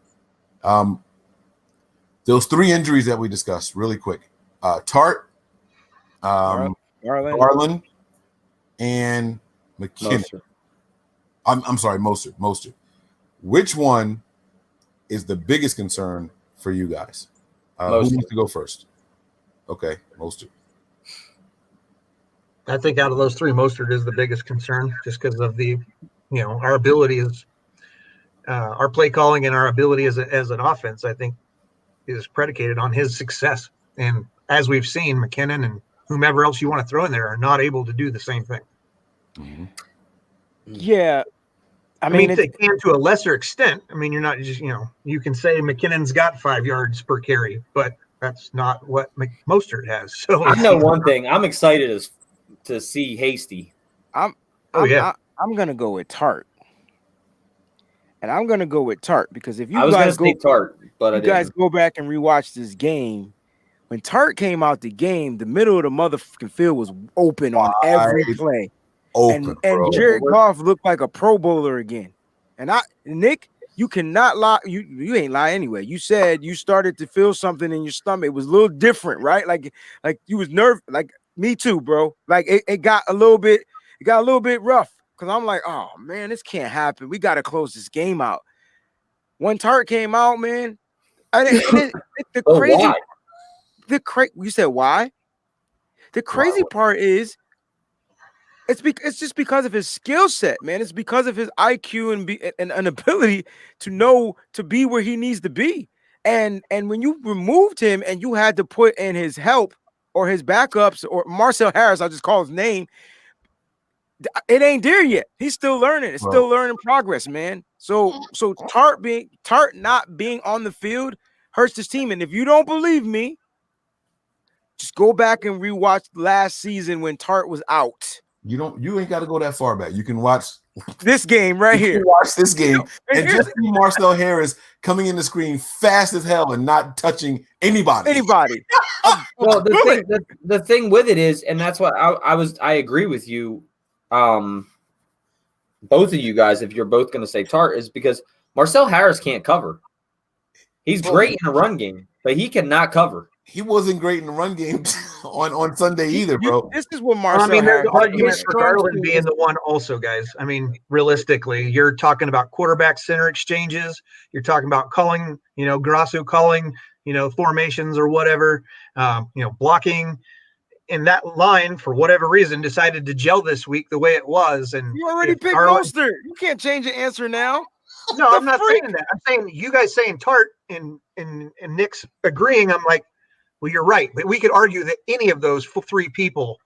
Those 3 injuries that we discussed really quick, Tart, Garland, and McKinnon. I'm sorry, Mostert. Which one is the biggest concern for you guys? Who wants to go first? Okay, Mostert. I think out of those 3, Mostert is the biggest concern just because of the, our ability is our play calling and our ability as an offense, I think, is predicated on his success. And as we've seen, McKinnon and whomever else you want to throw in there are not able to do the same thing. Mm-hmm. Yeah. I mean, they can to a lesser extent. I mean, you're not just, you can say McKinnon's got 5 yards per carry, but that's not what Mostert has. So I know one thing. I'm excited to see Hasty. I'm going to go with Tart. And I'm going to go with Tart because if you guys go back and rewatch this game, when Tart came out the game, the middle of the motherfucking field was open on every play. And Jared Goff looked like a Pro Bowler again. And Nick, you cannot lie. You ain't lie anyway. You said you started to feel something in your stomach. It was a little different, right? Like you was nervous. Like me too, bro. Like it got a little bit rough because I'm like, oh man, this can't happen. We got to close this game out. When Tart came out, man, you said why? The crazy part is It's just because of his skill set, man. It's because of his IQ and an ability to know to be where he needs to be. And when you removed him and you had to put in his help or his backups or Marcel Harris, I'll just call his name. It ain't there yet. He's still learning. It's still learning progress, man. So Tart not being on the field hurts his team. And if you don't believe me, just go back and rewatch last season when Tart was out. You ain't got to go that far back. You can watch this game right here. Watch this game and just see Marcel Harris coming in the screen fast as hell and not touching anybody. Well, the thing with it is, and that's what I agree with you. Both of you guys, if you're both going to say Tart, is because Marcel Harris can't cover. He's great in a run game, but he cannot cover. He wasn't great in the run game on Sunday either, bro. This is what Marcel. I mean, there's arguments for Garland being the one, also, guys. I mean, realistically, you're talking about quarterback center exchanges. You're talking about calling, Grasu calling, formations or whatever. Blocking. And that line, for whatever reason, decided to gel this week the way it was. And you already picked Mostert. You can't change the answer now. No, I'm not saying that. I'm saying you guys saying Tart and Nick's agreeing. I'm like, well, you're right. But we could argue that any of those three people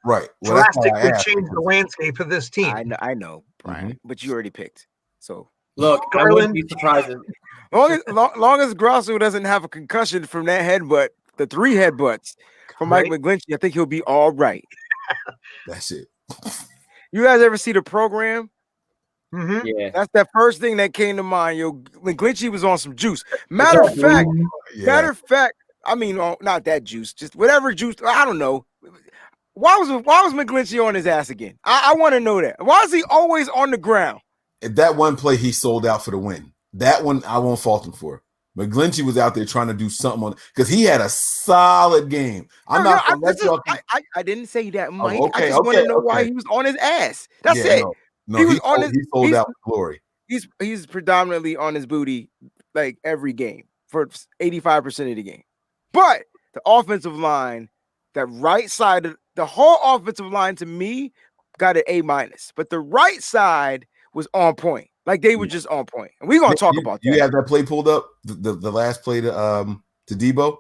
drastically change the landscape of this team. I know, Brian, but you already picked. So look, Garland, I wouldn't be surprised. Long as Grasso doesn't have a concussion from that headbutt, the 3 headbutts from Mike McGlinchey, I think he'll be all right. That's it. You guys ever see the program? Mm-hmm. Yeah, that's that first thing that came to mind. McGlinchey was on some juice. Matter of fact, I mean, not that juice, just whatever juice. I don't know. Why was McGlinchey on his ass again? I want to know that. Why is he always on the ground? At that one play, he sold out for the win. That one, I won't fault him for. McGlinchey was out there trying to do something on because he had a solid game. I didn't say that, Mike. I just want to know why he was on his ass. That's it. No, he sold out for glory. He's predominantly on his booty like every game for 85% of the game. But the offensive line, that right side of the whole offensive line to me got an A-. But the right side was on point. Like they were just on point. And we're gonna talk about that. You have that play pulled up, the last play to Debo?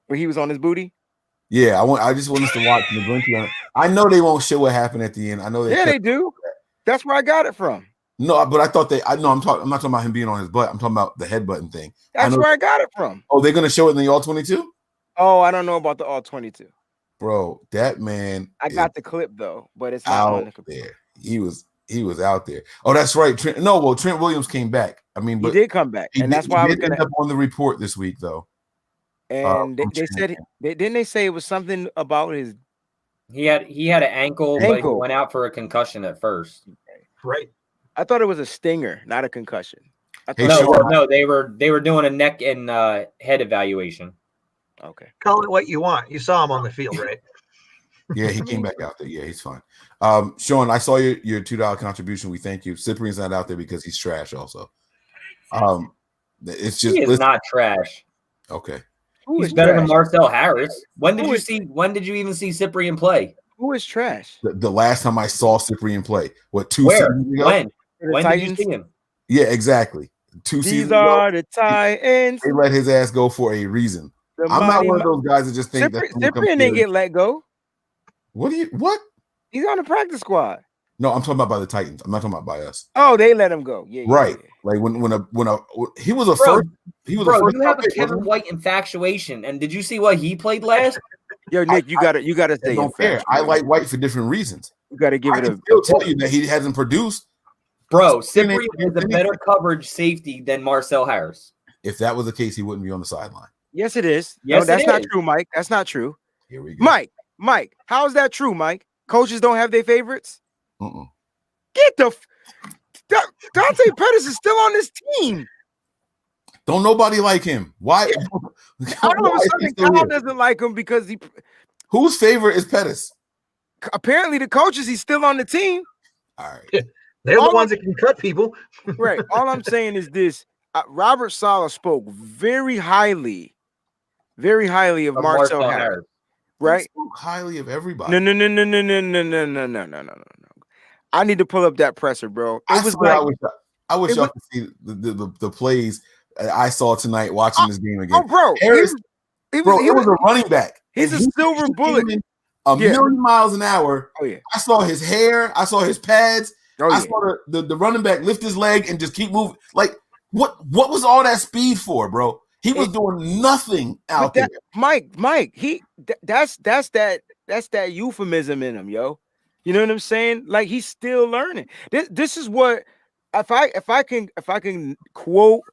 Where he was on his booty? Yeah, I just want us to watch McGlinchey. I know they won't show what happened at the end. I know they do. That's where I got it from. No, but I thought I'm not talking about him being on his butt. I'm talking about the headbutting thing. That's where I got it from. Oh, they're gonna show it in the all 22? Oh, I don't know about the all 22. Bro, that man. I got the clip though, but it's not on the computer. He was out there. Oh, that's right. Trent Williams came back. I mean, but he did come back, and that's why I was gonna end up on the report this week though. And they said didn't they say it was something about his he had an ankle, but he went out for a concussion at first. Right. I thought it was a stinger, not a concussion. No, they were doing a neck and head evaluation. Okay. Call it what you want. You saw him on the field, right? Yeah, he came back out there. Yeah, he's fine. Sean, I saw your $2 contribution. We thank you. Cyprien's not out there because he's trash also. It's just he is not trash. Okay. He's better than Marcel Harris. When did you even see Cyprien play? Who is trash? The last time I saw Cyprien play, what, 2 Where? seasons ago? When did you see him? Yeah, exactly. 2 seasons ago. These are the Titans. They let his ass go for a reason. I'm not one of those guys that just think that Cyprien didn't get let go. What? He's on the practice squad. No, I'm talking about by the Titans. I'm not talking about by us. Oh, they let him go. Yeah, right. Yeah. Like when he was a first. He was a first. You have a Kevin White infatuation, and did you see what he played last? Yo, Nick, you gotta stay. Don't care. I like White for different reasons. You gotta give it a. Still tell you that he hasn't produced. Bro, Cyprien is a better coverage safety than Marcel Harris. If that was the case, he wouldn't be on the sideline. Yes, it is. Yes, no, that's not true, Mike. That's not true. Here we go. Mike, how is that true, Mike? Coaches don't have their favorites? Get the Dante Pettis is still on this team. Don't nobody like him. Why? All of a sudden, Kyle doesn't like him because he. Whose favorite is Pettis? Apparently, the coaches. He's still on the team. All right, they're the ones that can cut people. Right. All I'm saying is this: Robert Saleh spoke very highly of Marcel Harris. Right? He spoke highly of everybody. No. I need to pull up that presser, bro. It was swear, like I wish y'all could see the plays I saw tonight watching this game again. Oh, bro, Harris, it was a running back. He's a silver bullet. A million miles an hour. Oh yeah. I saw his hair. I saw his pads. Oh, yeah. I saw the running back lift his leg and just keep moving. Like what was all that speed for, bro? He was doing nothing out there. Mike, that's that euphemism in him, yo. You know what I'm saying? Like he's still learning. This is what if I can quote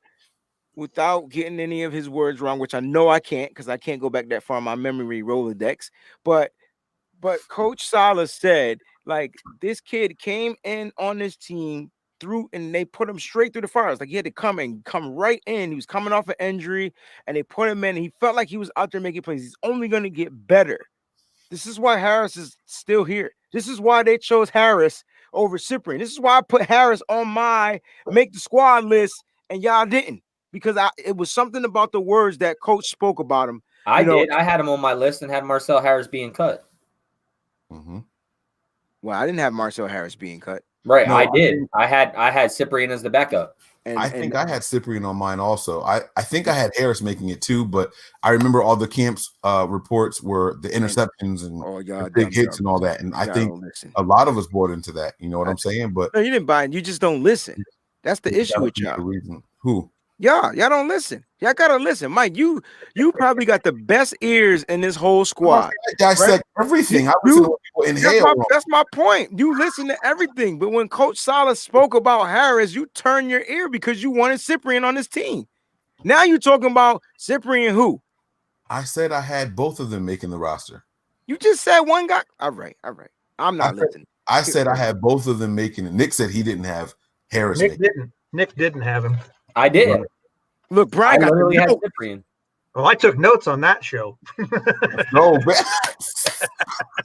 without getting any of his words wrong, which I know I can't because I can't go back that far in my memory Rolodex, but Coach Salah said, like, this kid came in on this team through and they put him straight through the fires. Like he had to come right in. He was coming off an injury and they put him in. And he felt like he was out there making plays. He's only going to get better. This is why Harris is still here. This is why they chose Harris over Cyprien. This is why I put Harris on my make the squad list and y'all didn't, because it was something about the words that coach spoke about him. I did. I had him on my list and had Marcel Harris being cut. Mm-hmm. Well, I didn't have Marcel Harris being cut. Right, no, I did. I had Cyprien as the backup. I think I had Cyprien on mine also. I think I had Harris making it too, but I remember all the camps reports were the interceptions and the big hits and all that. And I think a lot of us bought into that. You know what I'm saying? But no, you didn't buy it. You just don't listen. That's the issue with y'all. Who? Y'all don't listen. Y'all gotta listen, Mike. You probably got the best ears in this whole squad. I dissect everything. I listen to people inhale. That's my point. You listen to everything, but when Coach Salah spoke about Harris, you turn your ear because you wanted Cyprien on this team. Now you're talking about Cyprien who? I said I had both of them making the roster. You just said one guy. All right. I'm not listening. I said I had both of them making it. Nick said he didn't have Harris. Nick didn't have him. I did. Look, Brian got literally had Cyprien. Well, I took notes on that show. No, man.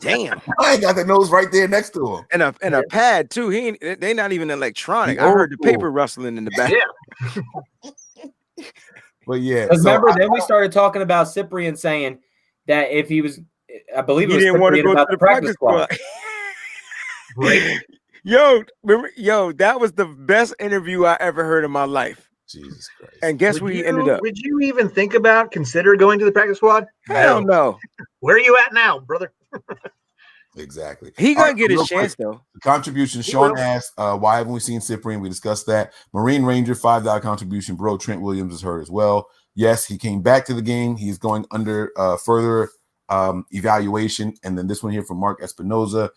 Damn. I got the notes right there next to him. And a pad too. They not even electronic. I heard the paper rustling in the back. Yeah. But yeah. Remember, then we started talking about Cyprien saying that if he was, I believe it was didn't want to Cyprien go about to the practice squad. Right. Yo, that was the best interview I ever heard in my life. Jesus Christ. And guess where he ended up? Would you even consider going to the practice squad? Hell no. Where are you at now, brother? Exactly. He gonna get his chance though. The contribution. Sean asked, why haven't we seen Cyprien? We discussed that. Marine Ranger, $5 contribution. Bro Trent Williams is hurt as well. Yes, he came back to the game. He's going under further evaluation. And then this one here from Mark Espinoza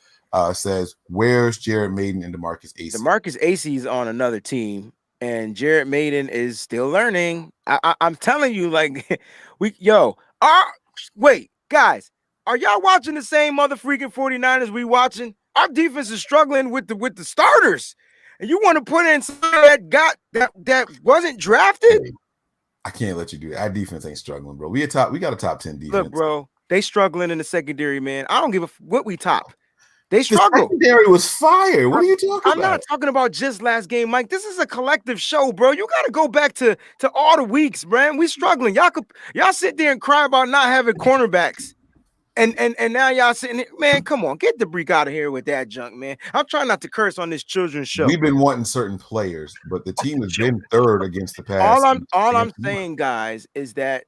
says, where's Jared Maiden and DeMarcus Acey? DeMarcus Acey's on another team. And Jared Maiden is still learning. I'm telling you, like, wait, guys, are y'all watching the same mother freaking 49ers we watching? Our defense is struggling with the starters. And you want to put in somebody that wasn't drafted? I can't let you do that. Our defense ain't struggling, bro. We got a top 10 defense. Look, bro, they struggling in the secondary, man. I don't give a what we top. They struggle. The secondary was fire. What are you talking about? I'm not talking about just last game, Mike. This is a collective show, bro. You got to go back to all the weeks, man. We struggling. Y'all sit there and cry about not having cornerbacks, and now y'all sitting there, man. Come on, get the freak out of here with that junk, man. I'm trying not to curse on this children's show. We've been wanting certain players, but the team has been third against the pass. All I'm saying, guys, is that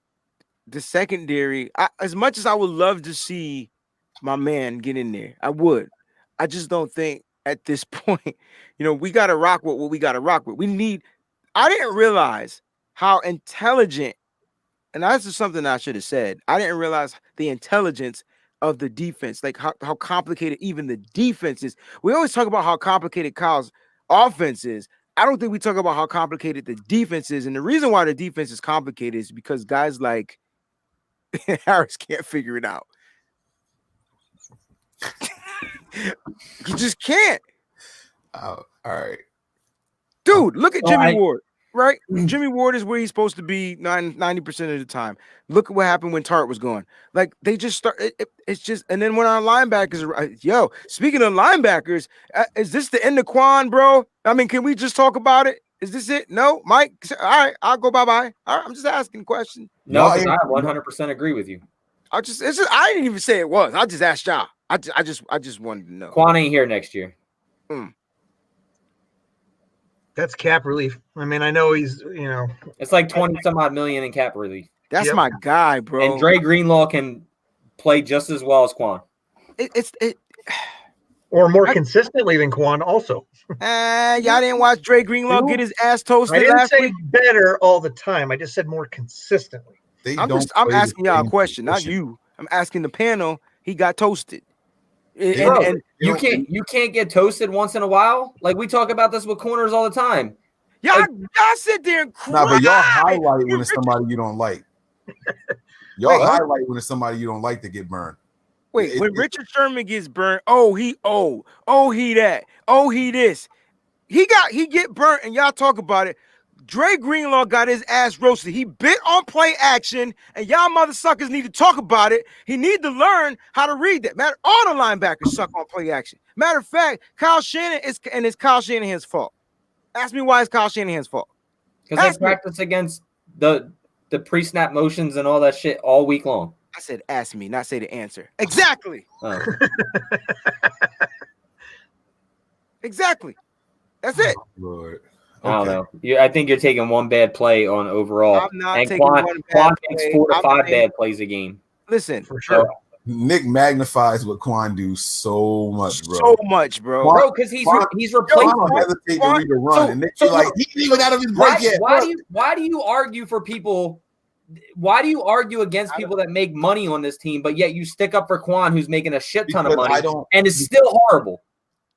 the secondary. As much as I would love to see my man get in there, I would. I just don't think at this point, we got to rock with what we got to rock with. I didn't realize how intelligent, and that's just something I should have said. I didn't realize the intelligence of the defense, like how complicated even the defense is. We always talk about how complicated Kyle's offense is. I don't think we talk about how complicated the defense is. And the reason why the defense is complicated is because guys like Harris can't figure it out. You just can't. All right. Dude, look at Jimmy Ward, right? Jimmy Ward is where he's supposed to be 90% of the time. Look at what happened when Tart was gone. Like, they just start. It's just, and then when our linebackers, speaking of linebackers, is this the end of Quan, bro? I mean, can we just talk about it? Is this it? No, Mike? All right, I'll go bye-bye. All right, I'm just asking a question. No, I 100% agree with you. I didn't even say it was. I just asked y'all. I just wanted to know. Quan ain't here next year. That's cap relief. I mean, I know he's, It's like 20 some odd million in cap relief. That's Yep. my guy, bro. And Dre Greenlaw can play just as well as Quan. or more consistently than Quan also. Y'all didn't watch Dre Greenlaw get his ass I toasted didn't last say week? better all the time. I just said more consistently. I'm asking y'all a question, not you. I'm asking the panel. He got toasted. And you can't get toasted once in a while. Like we talk about this with corners all the time. Y'all sit there and cry. Nah, but y'all highlight when it's somebody you don't like. Y'all highlight when it's somebody you don't like to get burned. Wait, when Richard Sherman gets burned, he that, he this. He get burnt, and y'all talk about it. Dre Greenlaw got his ass roasted. He bit on play action, and y'all mother suckers need to talk about it. He need to learn how to read that. All the linebackers suck on play action. Matter of fact, it's Kyle Shanahan's fault. Ask me why it's Kyle Shanahan's fault. Because they practice against the pre-snap motions and all that shit all week long. I said ask me, not say the answer. Exactly. Oh. Exactly. That's it. Oh, Lord. I don't know. I think you're taking one bad play on overall. I'm not and taking one bad Quan play. takes 4 to 5 bad plays a game. Listen, For sure. Nick magnifies what Quan do so much, bro. So much, bro. Bro, because he's replaced. Quan hesitate to read a run, and Nick be like, he ain't even out of his break yet. Why do you argue for people? Why do you argue against people that make money on this team, but yet you stick up for Quan, who's making a shit ton of money and is still horrible?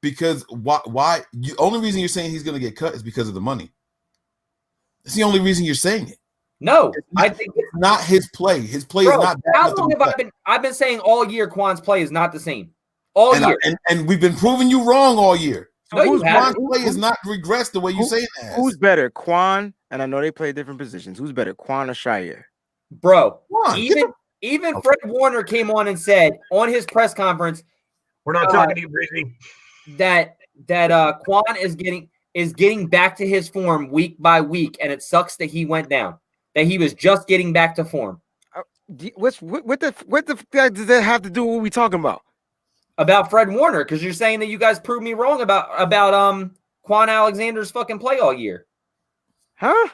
Because why? The only reason you're saying he's going to get cut is because of the money. That's the only reason you're saying it. No, I think it's not his play. His play is not bad. How long have I've been saying all year Quan's play is not the same. All year. And we've been proving you wrong all year. So no, Quan's play is not regressed the way you say that. Who's better, Quan? And I know they play different positions. Who's better, Quan or Shire? Bro, even Fred Warner came on and said on his press conference, "We're not talking to you, Breezy." That Quan is getting back to his form week by week, and it sucks that he went down. That he was just getting back to form. What the does that have to do with what we talking about? About Fred Warner, because you're saying that you guys proved me wrong about Quan Alexander's fucking play all year. Huh?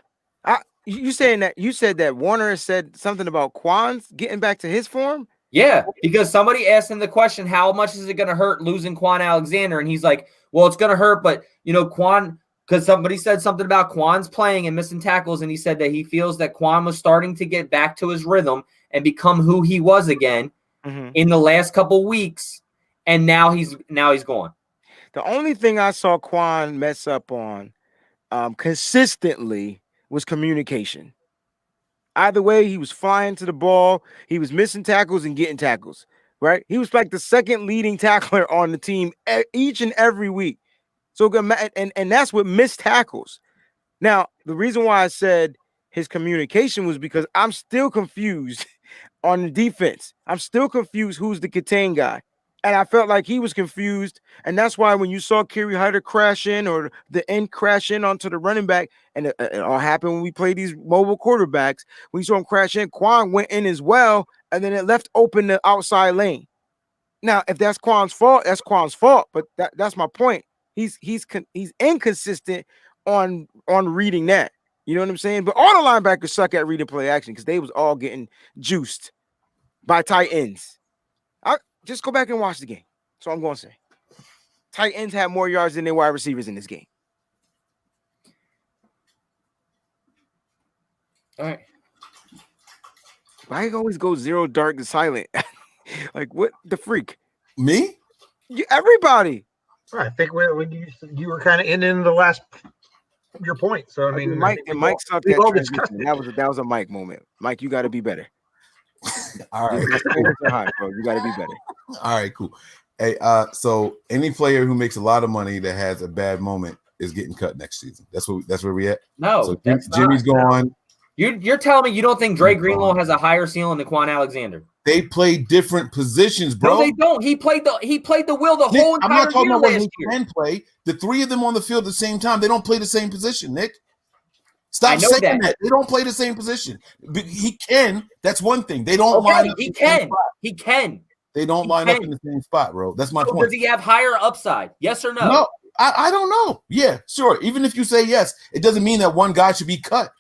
You said that Warner said something about Quan's getting back to his form? Yeah, because somebody asked him the question, how much is it going to hurt losing Quan Alexander? And he's like, well, it's going to hurt, but, Quan, because somebody said something about Quan's playing and missing tackles, and he said that he feels that Quan was starting to get back to his rhythm and become who he was again in the last couple weeks, and now he's gone. The only thing I saw Quan mess up on consistently was communication. Either way, he was flying to the ball. He was missing tackles and getting tackles, right? He was like the second leading tackler on the team each and every week. So, and that's with missed tackles. Now, the reason why I said his communication was because I'm still confused on the defense. I'm still confused who's the contain guy. And I felt like he was confused. And that's why when you saw Kerry Hyder crash in or the end crash in onto the running back, and it all happened when we play these mobile quarterbacks, when you saw him crash in, Quan went in as well, and then it left open the outside lane. Now, if that's Quan's fault, that's Quan's fault. But that's my point. He's inconsistent on reading that. You know what I'm saying? But all the linebackers suck at reading play action because they was all getting juiced by tight ends. Just go back and watch the game. That's all I'm going to say. Tight ends have more yards than their wide receivers in this game. All right. Why always go zero dark and silent? Like, what the freak? Me? Everybody. I think you were kind of ending the last your point. So I mean, Mike sucked at transition. That was a Mike moment. Mike, you got to be better. All right, bro. You got to be better. All right, cool. Hey, so any player who makes a lot of money that has a bad moment is getting cut next season. That's where we at. No, so Jimmy's gone. You're telling me you don't think Dre Greenlaw has a higher ceiling than Quan Alexander? They play different positions, bro. No, they don't. He played the wheel the Nick, whole entire I'm not talking year about what last he year. can play. The three of them on the field at the same time, they don't play the same position, Nick. Stop saying that. They don't play the same position. But he can. That's one thing. They don't line up. He can. He can. They don't line up in the same spot, bro. That's my point. Does he have higher upside? Yes or no? No. I don't know. Yeah, sure. Even if you say yes, it doesn't mean that one guy should be cut.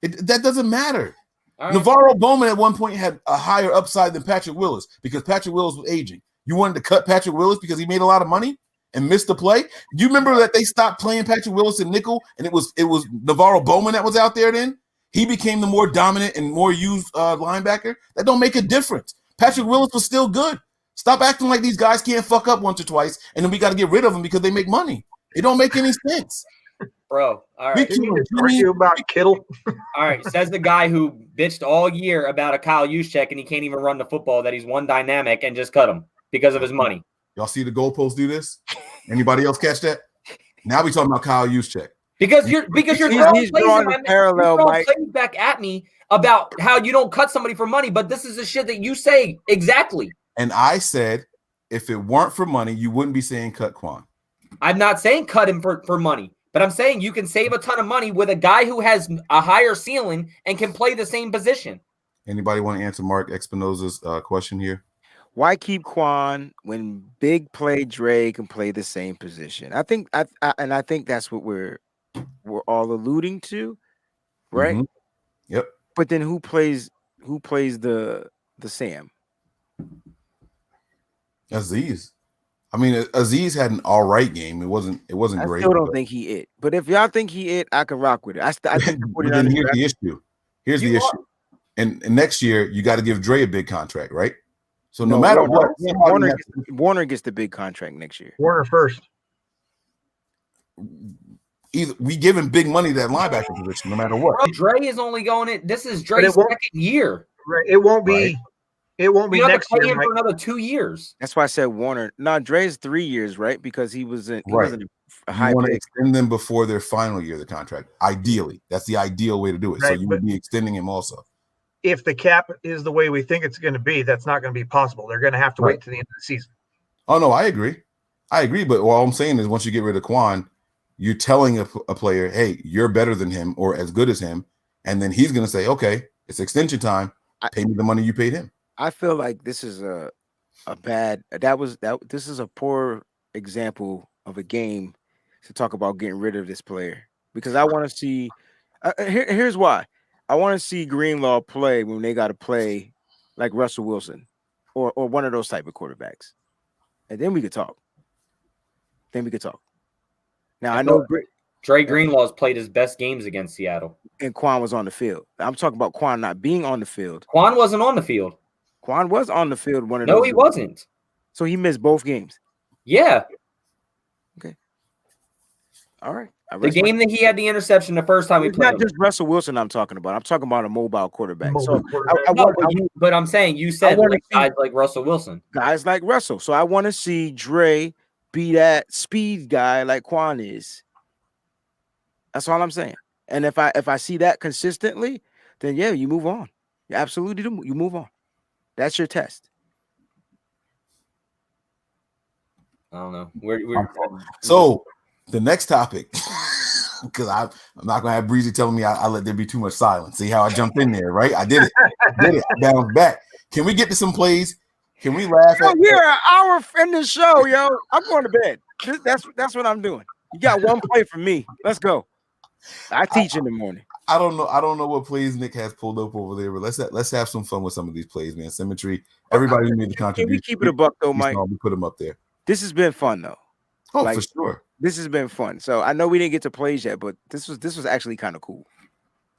That doesn't matter. All right. Navarro Bowman at one point had a higher upside than Patrick Willis because Patrick Willis was aging. You wanted to cut Patrick Willis because he made a lot of money and missed the play? Do you remember that they stopped playing Patrick Willis in nickel and it was Navarro Bowman that was out there then? He became the more dominant and more used linebacker. That don't make a difference. Patrick Willis was still good. Stop acting like these guys can't fuck up once or twice, and then we got to get rid of them because they make money. It don't make any sense. Bro, all right. Didn't you argue about Kittle? All right, says the guy who bitched all year about a Kyle Juszczyk and he can't even run the football, that he's one dynamic and just cut him because of his money. Y'all see the goalposts do this? Anybody else catch that? Now we talking about Kyle Juszczyk. Because you're throwing plays parallel, Mike. back at me about how you don't cut somebody for money, but this is the shit that you say exactly. And I said, if it weren't for money, you wouldn't be saying cut Quan. I'm not saying cut him for money, but I'm saying you can save a ton of money with a guy who has a higher ceiling and can play the same position. Anybody want to answer Mark Espinoza's question here? Why keep Quan when big play Dre can play the same position? I think that's what we're all alluding to, right? Mm-hmm. Yep. But then who plays the Sam? Aziz. I mean, Aziz had an all right game. It wasn't great. I still don't think he it. But if y'all think he it, I can rock with it. I think then here's the issue. Here's the issue. And next year you got to give Dre a big contract, right? So no matter what, Warner gets the big contract next year. Warner first. Either we give him big money to that linebacker position, no matter what. Bro, Dre is only going in. This is Dre's second year. Right. It won't be. Right. It won't be next year for another 2 years. That's why I said Warner. No, Dre's 3 years, right? Because he wasn't a high. You want to extend them before their final year of the contract. Ideally, that's the ideal way to do it. Right, so you would be extending him also. If the cap is the way we think it's going to be, that's not going to be possible. They're going to have to wait to the end of the season. Oh no, I agree. But all I'm saying is, once you get rid of Quan, you're telling a player, "Hey, you're better than him or as good as him," and then he's going to say, "Okay, it's extension time. Pay me the money you paid him." I feel like this is this is a poor example of a game to talk about getting rid of this player, because I want to see here's why. I want to see Greenlaw play when they got to play like Russell Wilson or one of those type of quarterbacks. And then we could talk. Now I know Dre Greenlaw's played his best games against Seattle. And Quan was on the field. I'm talking about Quan not being on the field. Quan wasn't on the field. Quan was on the field. No, he wasn't. So he missed both games. Yeah. Okay. All right. The game that he had the interception the first time we played. Not just Russell Wilson I'm talking about. I'm talking about a mobile quarterback. But I'm saying you said guys like Russell Wilson. Guys like Russell. So I want to see Dre be that speed guy like Quan is. That's all I'm saying. And if I see that consistently, then yeah, you move on. You absolutely do. You move on. That's your test. I don't know. So the next topic, because I'm not gonna have Breezy telling me I let there be too much silence. See how I jumped in there, right? I did it. I bounced back. Can we get to some plays? Can we laugh at? We're an hour in the show, yo. I'm going to bed. That's what I'm doing. You got one play from me. Let's go. I teach in the morning. I don't know what plays Nick has pulled up over there, but let's have some fun with some of these plays, man. Symmetry. Everybody who made the contribution. Can we keep it a buck though, Mike? We put them up there. This has been fun though. Oh, for sure. This has been fun. So I know we didn't get to plays yet, but this was actually kind of cool.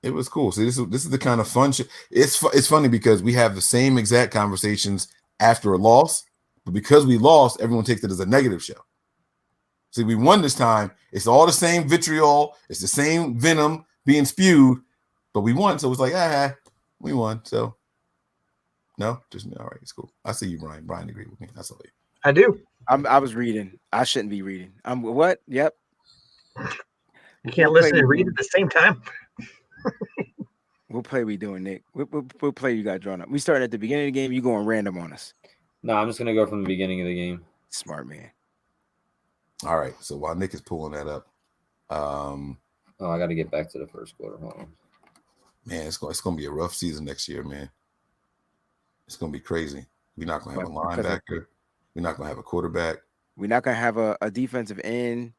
It was cool. See, this is the kind of fun shit. It's funny because we have the same exact conversations after a loss, but because we lost, everyone takes it as a negative show. See, we won this time. It's all the same vitriol. It's the same venom being spewed, but we won. So it's like, we won. So no, just all right. It's cool. I see you, Brian. Brian agreed with me. That's all. I do. I was reading. I shouldn't be reading. I'm what? Yep. You can't listen and read at the same time. What play we doing, Nick? What play you got drawn up? We started at the beginning of the game. You going random on us? No, I'm just gonna go from the beginning of the game. Smart man. All right. So while Nick is pulling that up, I got to get back to the first quarter. Hold on. Man, it's gonna be a rough season next year, man. It's gonna be crazy. We're not gonna have a linebacker. We're not gonna have a quarterback. We're not gonna have a defensive end.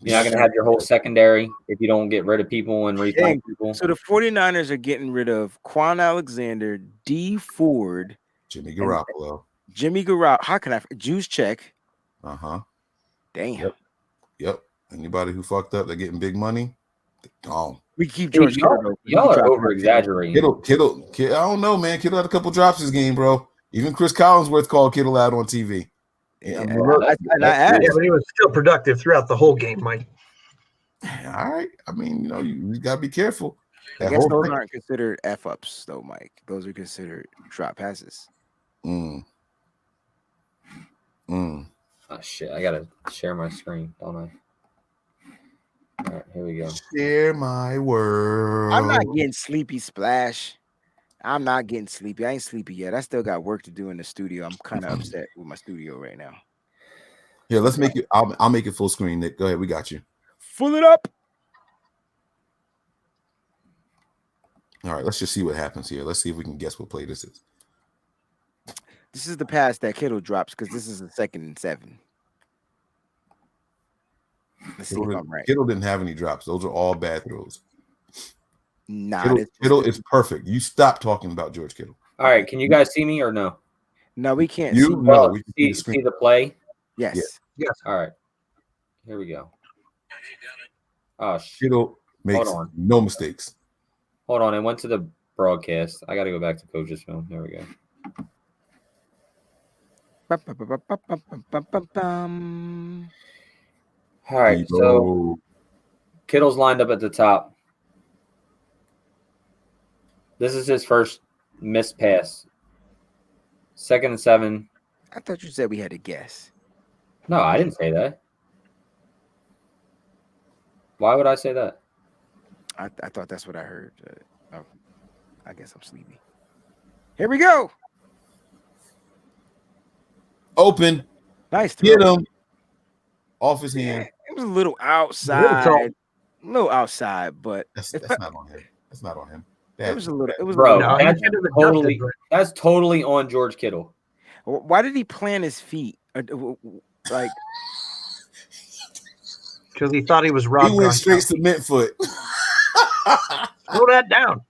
You're not going to have your whole secondary if you don't get rid of people and re-sign people. So the 49ers are getting rid of Quan Alexander, D. Ford, Jimmy Garoppolo. How can I? Juice check. Uh-huh. Damn. Yep. Anybody who fucked up, they're getting big money. Gone. We keep George Kittle. Y'all are over-exaggerating. Kittle, I don't know, man. Kittle had a couple drops this game, bro. Even Chris Collinsworth called Kittle out on TV. Yeah, but he was still productive throughout the whole game, Mike. All right. I mean, you got to be careful. I guess those aren't considered F-ups, though, Mike. Those are considered drop passes. Oh, shit. I got to share my screen, don't I? All right, here we go. Share my world. I'm not getting sleepy, Splash. I'm not getting sleepy. I ain't sleepy yet. I still got work to do in the studio. I'm kind of upset with my studio right now. Here, let's make it. I'll make it full screen, Nick. Go ahead. We got you. Full it up. All right, let's just see what happens here. Let's see if we can guess what play this is. This is the pass that Kittle drops because this is a 2nd and 7. Let's see if I'm right. Kittle didn't have any drops. Those are all bad throws. Nah, Kittle is perfect. You stop talking about George Kittle. All right, can you guys see me or no? No, we can't. We can see the play. Yes. Yes. All right. Here we go. Oh, Kittle makes no mistakes. Hold on. I went to the broadcast. I got to go back to coach's film. There we go. All right. So Kittle's lined up at the top. This is his first missed pass. 2nd and 7. I thought you said we had to guess. No, I didn't say that. Why would I say that? I thought that's what I heard. I guess I'm sleepy. Here we go. Open. Nice throw. Get him. Off his hand. It was a little outside. A little outside, but that's not on him. That's not on him. It was a little. It was bro. A little That's totally on George Kittle. Why did he plant his feet? Like, because he thought he was robbed. He went straight cement foot. Slow that down.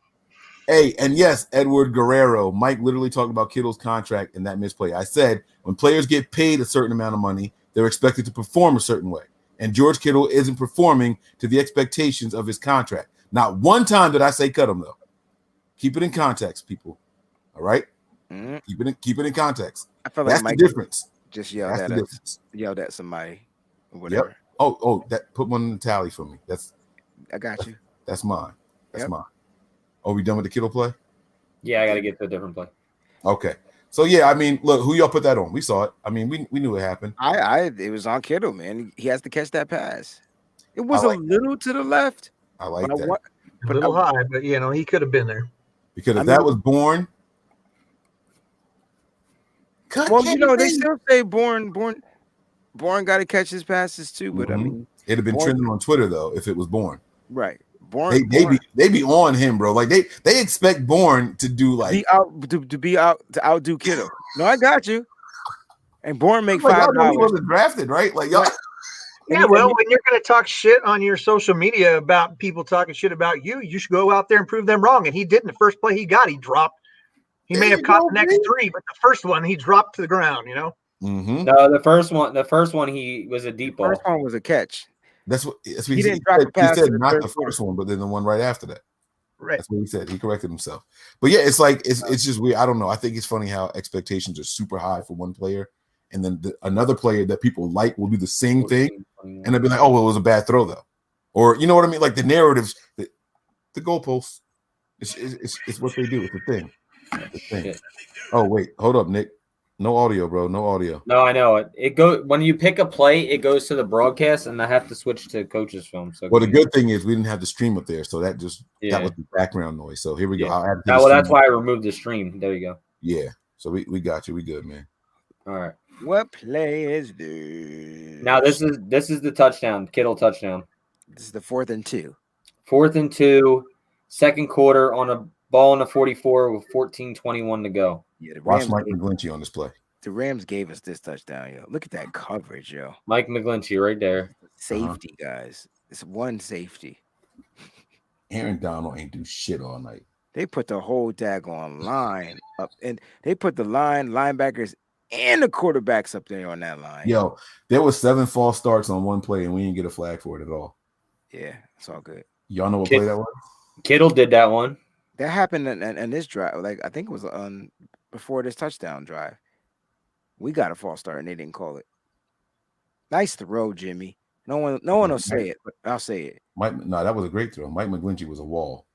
Hey, and yes, Edward Guerrero. Mike literally talked about Kittle's contract and that misplay. I said when players get paid a certain amount of money, they're expected to perform a certain way. And George Kittle isn't performing to the expectations of his contract. Not one time did I say cut him, though. Keep it in context, people. All right? Mm-hmm. Keep it in context. I feel like that's Mike the difference. Just yelled at somebody or whatever. Yep. Oh, that put one in the tally for me. I got you. That's mine. That's mine. Are we done with the Kittle play? Yeah, I got to get to a different play. Okay. So yeah, I mean, look, who y'all put that on? We saw it. I mean, we knew it happened. It was on Kittle, man. He has to catch that pass. It was a little to the left. I like that. A little high, but he could have been there. Because if that was Bourne. Well, they still say Bourne got to catch his passes too, but I mean, it'd have been trending on Twitter though if it was Bourne. Right. They be on him, bro. Like they expect Bourne to do like to outdo Kittle. No, I got you. And Bourne make $5. He wasn't drafted, right? Like y'all. Yeah, well, when you're going to talk shit on your social media about people talking shit about you, you should go out there and prove them wrong. And he didn't. The first play he got, he dropped. He may have caught the next 3, but the first one he dropped to the ground. Mm-hmm. No, the first one he was a deep ball. First one was a catch. That's what he didn't drop the pass. He said not the first one, but then the one right after that. Right. That's what he said. He corrected himself. But yeah, it's like it's just weird. I don't know. I think it's funny how expectations are super high for one player, and then another player that people like will do the same thing, and they'll be like, "Oh, well, it was a bad throw, though," or you know what I mean? Like the narratives, the goalposts. It's what they do. It's a thing. Yeah. Oh wait, hold up, Nick. No audio, bro. No audio. No, I know it. It goes when you pick a play, it goes to the broadcast, and I have to switch to coach's film. So well, the good thing is we didn't have the stream up there, so that just that was the background noise. So here we go. I'll add that's why I removed the stream. There you go. Yeah. So we got you. We good, man. All right. What play is this? Now this is the touchdown, Kittle touchdown. This is the 4th and 2. 4th and 2, second quarter on a ball in the 44 with 14:21 to go. Yeah, watch Mike McGlinchey on this play. The Rams gave us this touchdown, yo. Look at that coverage, yo. Mike McGlinchey right there. Safety, guys. It's one safety. Aaron Donald ain't do shit all night. They put the whole daggone line up, and they put the linebackers, and the quarterbacks up there on that line. Yo, there was 7 false starts on one play, and we didn't get a flag for it at all. Yeah, it's all good. Y'all know what play that was? Kittle did that one. That happened in this drive. Like, I think it was before this touchdown drive. We got a false start, and they didn't call it. Nice throw, Jimmy. No one will say it, but I'll say it. That was a great throw. Mike McGlinchey was a wall.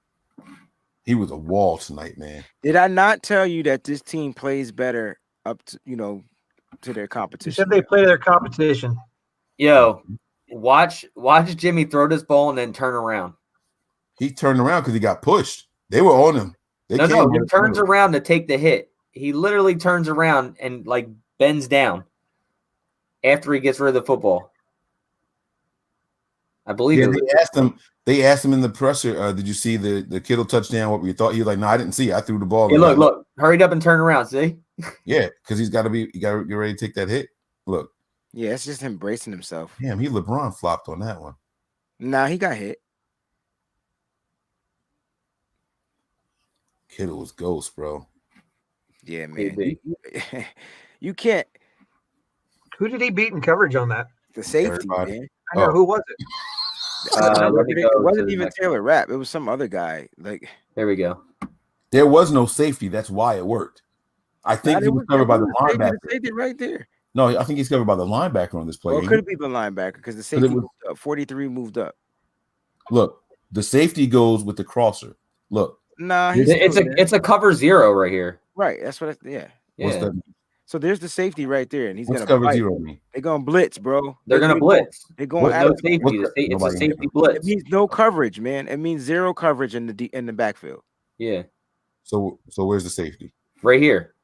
He was a wall tonight, man. Did I not tell you that this team plays better up to to their competition? You said they play their competition. Yo, watch Jimmy throw this ball and then turn around. He turned around because he got pushed. They were on him. He turns around to take the hit. He literally turns around and like bends down after he gets rid of the football. I believe They asked him in the presser, did you see the Kittle touchdown? What you thought? He was like, no, I didn't see it. I threw the ball. Hey, look, hurried up and turn around. See? Yeah, because he got to get ready to take that hit. Look. Yeah, it's just him bracing himself. Damn, LeBron flopped on that one. Nah, he got hit. Kittle was ghost, bro. Yeah, man. You can't. Who did he beat in coverage on that? The safety, man. I know. Who was it? It wasn't even Taylor Rapp. It was some other guy. Like, there we go. There was no safety. That's why it worked. I think he was covered by the linebacker. Safety right there. No, I think he's covered by the linebacker on this play. Well, it could be the linebacker because the safety moved up. 43 moved up. Look, the safety goes with the crosser. Look. Nah, it's a cover 0 right here. Right. That's what. Yeah. What's that mean? So there's the safety right there, and he's What's gonna cover 0 mean? They're gonna blitz, bro. They're gonna blitz. They're going no safety. It's a safety blitz. It means no coverage, man. It means 0 coverage in the backfield. Yeah. So where's the safety? Right here.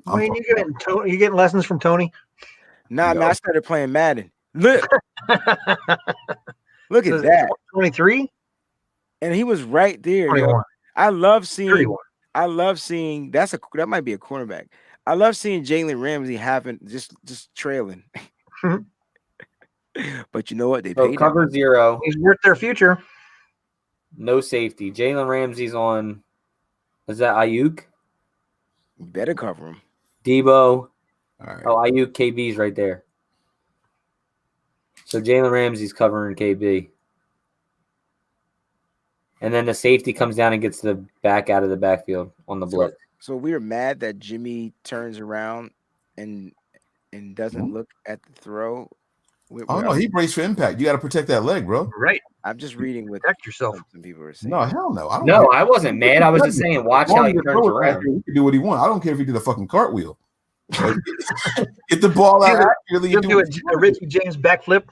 Wayne, you getting lessons from Tony? Nah, man. I started playing Madden. Look, look at that. 23, and he was right there. 21. I love seeing. 31. I love seeing. That might be a cornerback. I love seeing Jalen Ramsey having just trailing. But you know what? They paid cover him. 0. He's worth their future. No safety. Jalen Ramsey's on. Is that Ayuk? You better cover him. Debo. All right. Oh, Ayuk KB's right there. So Jalen Ramsey's covering KB. And then the safety comes down and gets the back out of the backfield on the blitz. So we were mad that Jimmy turns around and doesn't look at the throw. No, he braced for impact. You got to protect that leg, bro. Right. I'm just reading what Protect yourself. some people are saying. No, hell no. I wasn't mad. I was just saying, watch how he turns around. He can do what he wants. I don't care if he did a fucking cartwheel. Get the ball out accurately. You'll do a Richie James backflip.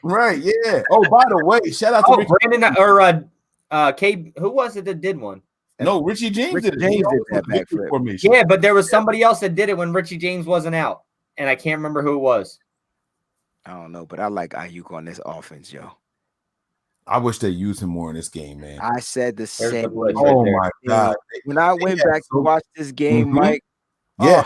Right, yeah. Oh, by the way, shout out to Richie. Brandon or who was it that did one? No, Richie James did it. James did that backflip formation. Yeah, but there was somebody else that did it when Richie James wasn't out, and I can't remember who it was. I don't know, but I like Ayuk on this offense, yo. I wish they used him more in this game, man. I said the same. Oh my God! When I went back to watch this game, Mike. Yeah.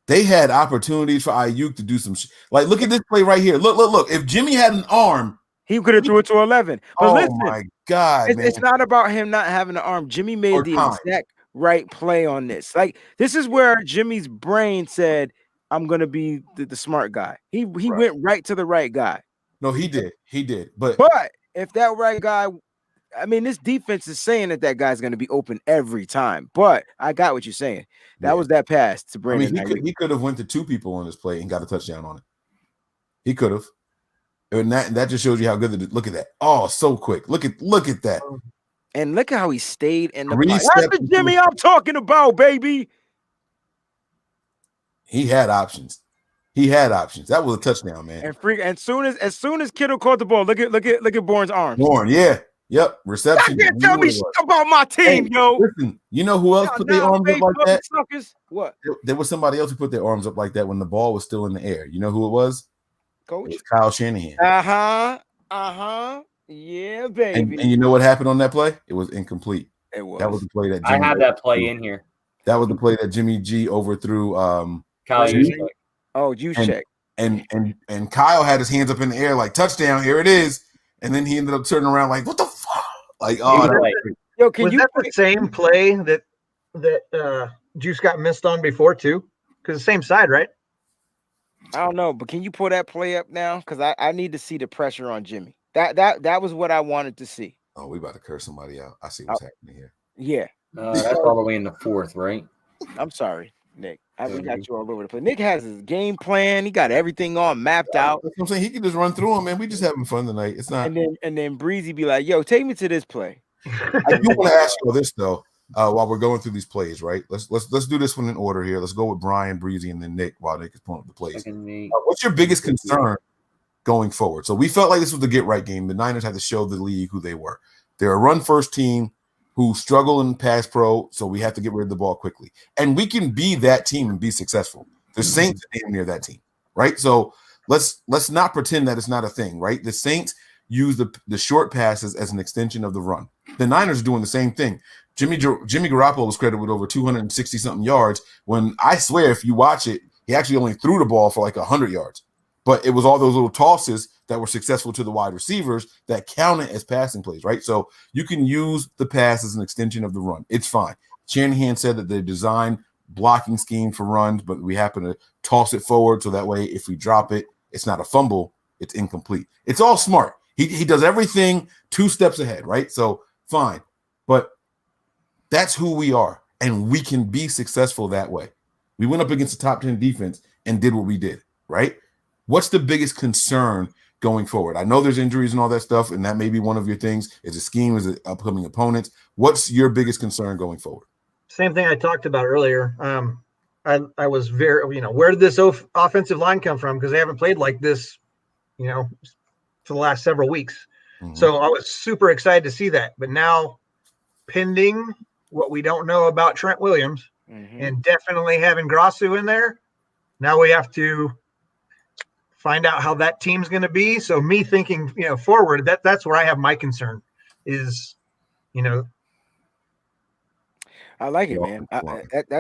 They had opportunities for Ayuk to do some shit. Like, look at this play right here. Look. If Jimmy had an arm, he could have threw it to 11. But listen, my God, it's not about him not having an arm. Jimmy made the exact right play on this. Like, this is where Jimmy's brain said, I'm going to be the smart guy. He went right to the right guy. No, he did. He did. But if that right guy, I mean, this defense is saying that guy's going to be open every time. But I got what you're saying. That was that pass to Brandon. I mean, he could have went to 2 people on this play and got a touchdown on it. He could have. And that just shows you how good it is. Look at that. Oh, so quick. Look at that. And look at how he stayed in the pocket. That's the Jimmy I'm talking about, baby. He had options. That was a touchdown, man. And as soon as Kittle caught the ball, look at Bourne's arms. Bourne, yeah. Yep. Reception. You can't tell me shit about my team, yo. Listen, you know who else put their arms up like that? Suckers. What? There was somebody else who put their arms up like that when the ball was still in the air. You know who it was? Coach? It was Kyle Shanahan. Yeah, baby. And you know what happened on that play? It was incomplete. It was. That was the play that I have that play in here. That was the play that Jimmy G overthrew Kyle Juszczyk. Oh, Juszczyk. And Kyle had his hands up in the air like touchdown, here it is. And then he ended up turning around like, what the fuck? Like, oh, Yo, can was you that the same play that Juice got missed on before too? Because the same side, right? I don't know, but can you pull that play up now? Because I need to see the pressure on Jimmy. That was what I wanted to see. Oh, we about to curse somebody out. I see what's happening here. Yeah. That's all the way in the fourth, right? I'm sorry, Nick. We got you all over the place. Nick has his game plan. He got everything all mapped out. That's what I'm saying. He can just run through them, man. We just having fun tonight. It's not. And then Breezy be like, "Yo, take me to this play." I do want to ask you this though, while we're going through these plays, right? Let's do this one in order here. Let's go with Brian, Breezy, and then Nick while Nick is pulling up the plays. What's your biggest concern going forward? So we felt like this was the get right game. The Niners had to show the league who they were. They're a run first team who struggle in pass pro, so we have to get rid of the ball quickly. And we can be that team and be successful. The Saints are damn near that team, right? So let's not pretend that it's not a thing, right? The Saints use the short passes as an extension of the run. The Niners are doing the same thing. Jimmy Garoppolo was credited with over 260-something yards when I swear if you watch it, he actually only threw the ball for like 100 yards. But it was all those little tosses that were successful to the wide receivers that counted as passing plays, right? So you can use the pass as an extension of the run. It's fine. Shanahan said that they designed blocking scheme for runs, but we happen to toss it forward so that way if we drop it, it's not a fumble, it's incomplete. It's all smart. He does everything 2 steps ahead, right? So fine. But that's who we are, and we can be successful that way. We went up against the top 10 defense and did what we did, right? What's the biggest concern going forward? I know there's injuries and all that stuff, and that may be one of your things. Is it scheme? Is it upcoming opponents? What's your biggest concern going forward? Same thing I talked about earlier. I was very, where did this offensive line come from? Because they haven't played like this, for the last several weeks. Mm-hmm. So I was super excited to see that. But now, pending what we don't know about Trent Williams, and definitely having Grasu in there, now we have to find out how that team's going to be. So me thinking, forward, that's where I have my concern is, I like it, man.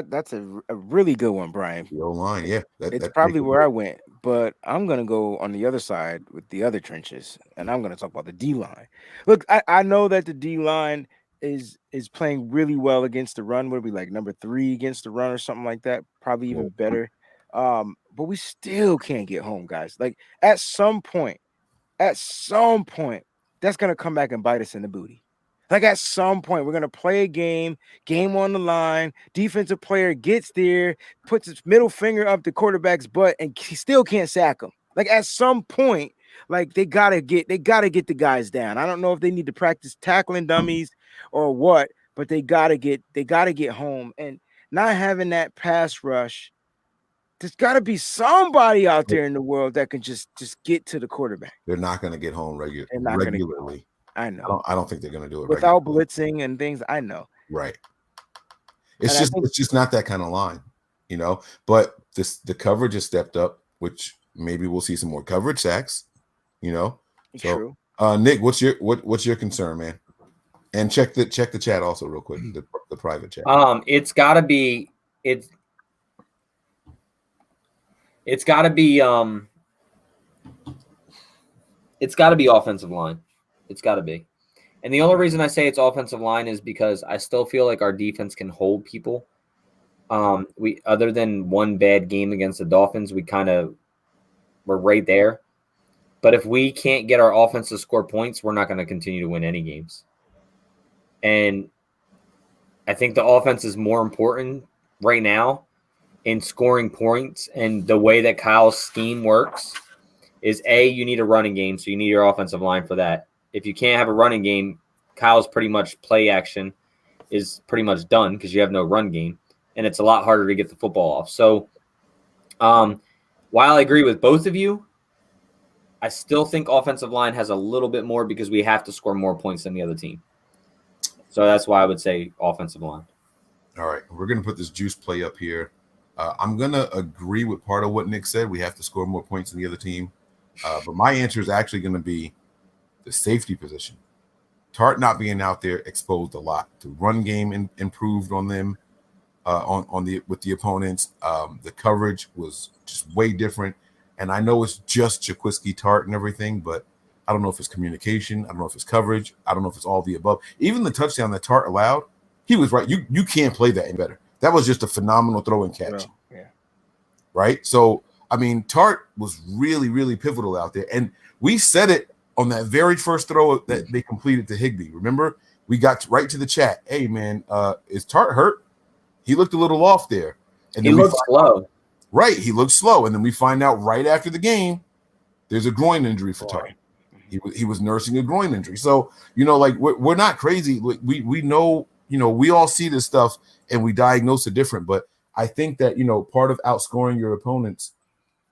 That's a really good one, Brian. The O-line, yeah. It's probably where I went, but I'm going to go on the other side with the other trenches, and I'm going to talk about the D-line. Look, I know that the D-line is playing really well against the run. Would be like number 3 against the run or something like that, probably even better. But we still can't get home, guys. Like at some point, that's going to come back and bite us in the booty. Like at some point, we're going to play a game on the line. Defensive player gets there, puts his middle finger up the quarterback's butt, and he still can't sack him. Like at some point, like they gotta get the guys down. I don't know if they need to practice tackling dummies or what, but they gotta get home. And not having that pass rush, there's got to be somebody out there in the world that can just get to the quarterback. They're not going to get home regularly. I know. I don't think they're going to do it without blitzing and things. I know. Right. It's just not that kind of line, But the coverage has stepped up, which maybe we'll see some more coverage sacks, So, true. Nick, what's your concern, man? And check the chat also real quick, the private chat. It's got to be offensive line. It's got to be. And the only reason I say it's offensive line is because I still feel like our defense can hold people. We other than one bad game against the Dolphins, we're right there. But if we can't get our offense to score points, we're not going to continue to win any games. And I think the offense is more important right now in scoring points, and the way that Kyle's scheme works is you need a running game, so you need your offensive line for that. If you can't have a running game, Kyle's pretty much play action is pretty much done because you have no run game, and it's a lot harder to get the football off. So while I agree with both of you, I still think offensive line has a little bit more because we have to score more points than the other team. So that's why I would say offensive line. All right, we're going to put this juice play up here. I'm going to agree with part of what Nick said. We have to score more points than the other team. But my answer is actually going to be the safety position. Tart not being out there exposed a lot. The run game improved on them with the opponents. The coverage was just way different. And I know it's just Jaquiski Tart and everything, but I don't know if it's communication. I don't know if it's coverage. I don't know if it's all the above. Even the touchdown that Tart allowed, he was right. You can't play that any better. That was just a phenomenal throw and catch. Yeah. Right? So, I mean, Tart was really, really pivotal out there. And we said it on that very first throw that they completed to Higbee. Remember? We got right to the chat. Hey, man, is Tart hurt? He looked a little off there. And he looked slow. Right. He looked slow. And then we find out right after the game, there's a groin injury for Tart. He was nursing a groin injury. So, like we're not crazy. We know, we all see this stuff and we diagnose it different. But I think that, part of outscoring your opponents,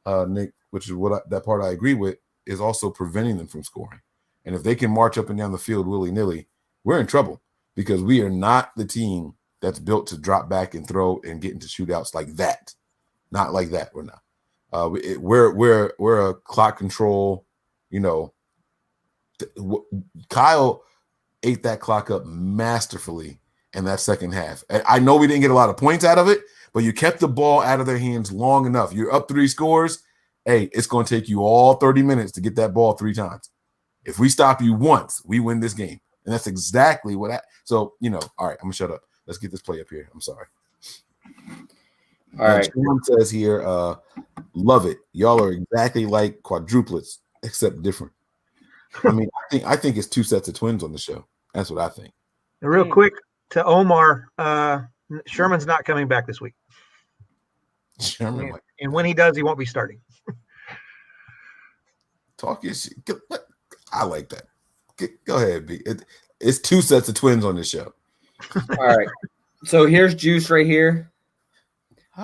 Nick, which is that part I agree with, is also preventing them from scoring. And if they can march up and down the field willy-nilly, we're in trouble because we are not the team that's built to drop back and throw and get into shootouts like that. Not like that. We're not. We're a clock control, Kyle ate that clock up masterfully in that second half. I know we didn't get a lot of points out of it, but you kept the ball out of their hands long enough. You're up 3 scores. Hey, it's going to take you all 30 minutes to get that ball 3 times. If we stop you once, we win this game. And that's exactly what all right, I'm going to shut up. Let's get this play up here. I'm sorry. All right. Sean says here, love it. Y'all are exactly like quadruplets, except different. I mean, I think it's 2 sets of twins on the show. That's what I think. And real quick to Omar, Sherman's not coming back this week. Sherman, and when he does, he won't be starting. Talk your shit. I like that. Go ahead, B. It's 2 sets of twins on this show. All right. So here's Juice right here.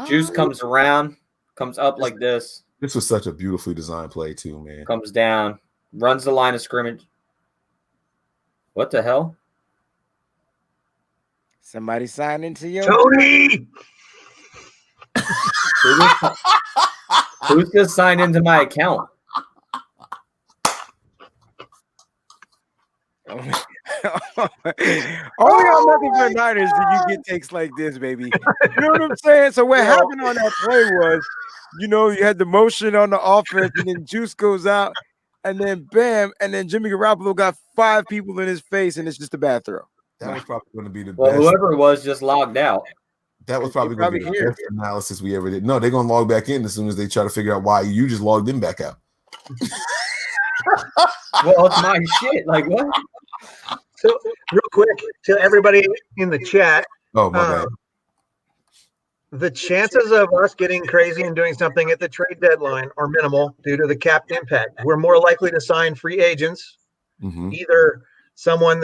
Juice comes around, comes up like this. This was such a beautifully designed play, too, man. Comes down, runs the line of scrimmage. What the hell? Somebody signed into your Tony. Who's just signed into my account? Only on Nothing But Niners do you get takes like this, baby. You know what I'm saying? So what happened on that play was, you had the motion on the offense, and then Juice goes out, and then bam, and then Jimmy Garoppolo got 5 people in his face, and it's just a bad throw. That was probably going to be the well, best. Whoever it was just logged out. That was probably going to be the best analysis we ever did. No, they're going to log back in as soon as they try to figure out why you just logged them back out. Well, it's my shit. Like, what? So, real quick, to everybody in the chat. Oh, my bad. The chances of us getting crazy and doing something at the trade deadline are minimal due to the capped impact. We're more likely to sign free agents, either someone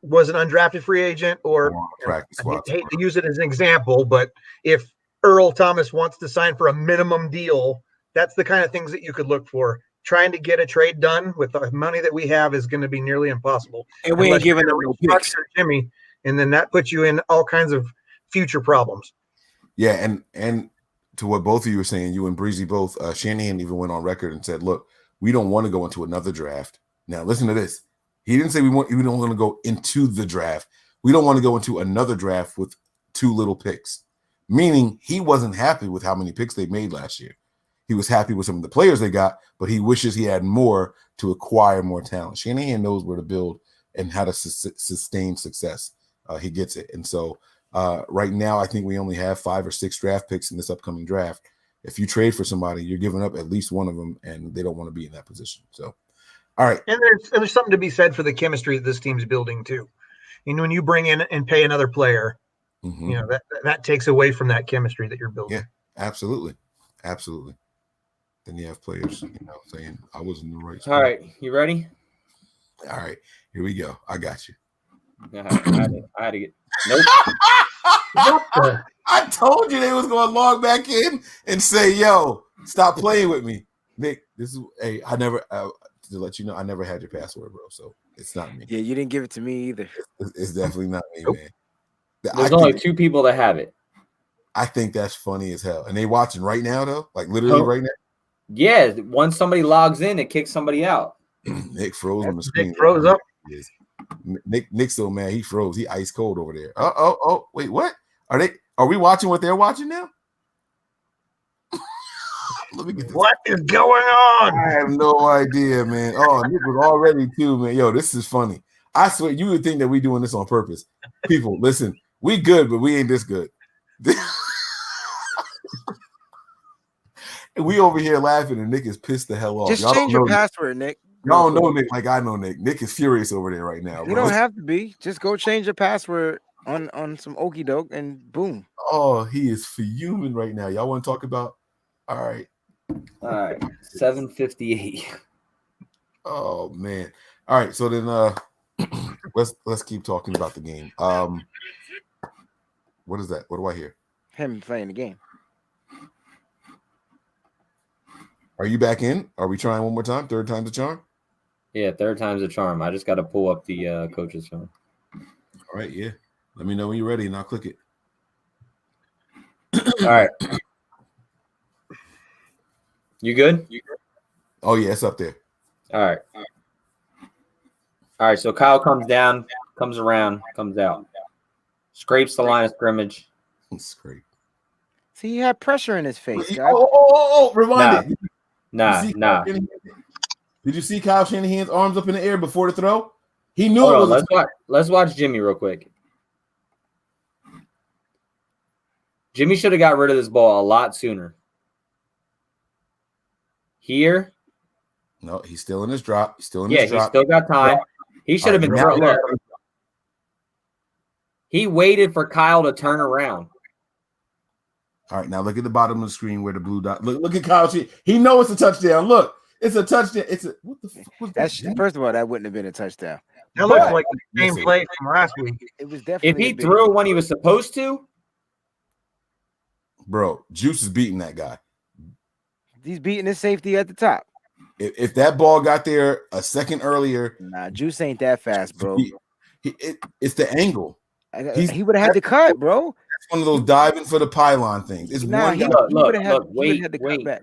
was an undrafted free agent or I hate to use it as an example, but if Earl Thomas wants to sign for a minimum deal, that's the kind of things that you could look for. Trying to get a trade done with the money that we have is going to be nearly impossible. And we ain't giving them no picks. Jimmy, and then that puts you in all kinds of future problems. Yeah, and to what both of you were saying, you and Breezy both, Shanahan even went on record and said, look, we don't want to go into another draft. Now, listen to this. He didn't say we don't want to go into the draft. We don't want to go into another draft with 2 little picks, meaning he wasn't happy with how many picks they made last year. He was happy with some of the players they got, but he wishes he had more to acquire more talent. Shanahan knows where to build and how to sustain success. He gets it. And so right now, I think we only have 5 or 6 draft picks in this upcoming draft. If you trade for somebody, you're giving up at least one of them, and they don't want to be in that position. So, all right. And there's something to be said for the chemistry that this team's building too. And when you bring in and pay another player, that takes away from that chemistry that you're building. Yeah, absolutely. Absolutely. Then you have players, saying I was in the right spot. All right, you ready? All right, here we go. I got you. I had to get. Nope. I told you they was going to log back in and say, "Yo, stop playing with me, Nick." This is I never to let you know I never had your password, bro. So it's not me. Yeah, you didn't give it to me either. It's definitely not me, man. There's only 2 people that have it. I think that's funny as hell. And they watching right now, though, like literally right now. Yeah, once somebody logs in, it kicks somebody out. Nick froze on the screen. Nick froze up. Nick's so mad he froze. He ice cold over there. Oh, wait, what? Are we watching what they're watching now? Let me get this. What is going on? I have no idea, man. Oh, Nick was already too, man. Yo, this is funny. I swear, you would think that we doing this on purpose. People, listen, we good, but we ain't this good. And we over here laughing, and Nick is pissed the hell off. Just Y'all change don't your know password, Nick. Y'all don't know Nick like I know Nick. Nick is furious over there right now, You bro. don't have to be. Just go change your password on some okie doke and boom. Oh, he is fuming right now. Y'all want to talk about? All right. 7:58. Oh man. All right. So then let's keep talking about the game. What is that? What do I hear? Him playing the game. Are you back in? Are we trying one more time? Third time's the charm? Yeah, third time's a charm. I just got to pull up the coach's phone. All right, yeah. Let me know when you're ready and I'll click it. All right. You good? Oh yeah, it's up there. All right. All right, so Kyle comes down, comes around, comes out. Scrapes the line of scrimmage. Scrape. See, he had pressure in his face, guys. Oh, rewind it. Nah. Did you see Kyle Shanahan's arms up in the air before the throw? He knew Hold it on, was let's watch Jimmy real quick. Jimmy should have got rid of this ball a lot sooner. Here. No, he's still in his drop. He's still in Yeah, his drop. he still got time. He should have been thrown. Look. He waited for Kyle to turn around. All right, now look at the bottom of the screen where the blue dot. Look at Kyle. He knows it's a touchdown. Look, it's a touchdown. It's a what the fuck was That's that? first of all, that wouldn't have been a touchdown. That looks like the same play from last week. It was definitely. If he threw when he was supposed to, Bro, Juice is beating that guy. He's beating his safety at the top. If that ball got there a second earlier, Nah, Juice ain't that fast, bro. It's the angle. He would have had to cut, bro. It's one of those diving for the pylon things. It's Nah, one he guy. would have had wait. to cut back.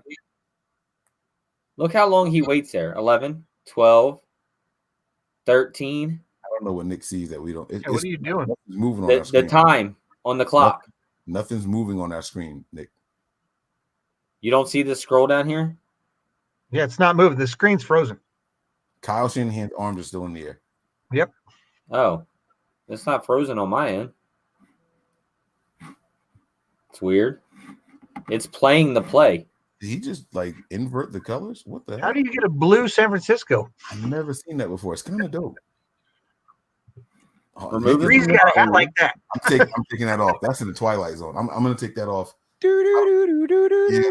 Look how long he waits there. 11, 12, 13. I don't know what Nick sees that we don't. Hey, what are you doing? Nothing's moving on our The screen. time on the clock. Nothing's moving on our screen, Nick. You don't see the scroll down here? Yeah, it's not moving. The screen's frozen. Kyle Shanahan's arms are still in the air. Yep. Oh, it's not frozen on my end. It's weird. It's playing the play. Did he just like invert the colors? What the How hell? do you get a blue San Francisco? I've never seen that before. It's kind of dope. Oh, Remove Nick it. is- Breezy got a hat like that. I'm taking that off. That's in the Twilight Zone. I'm gonna take that off. Yeah,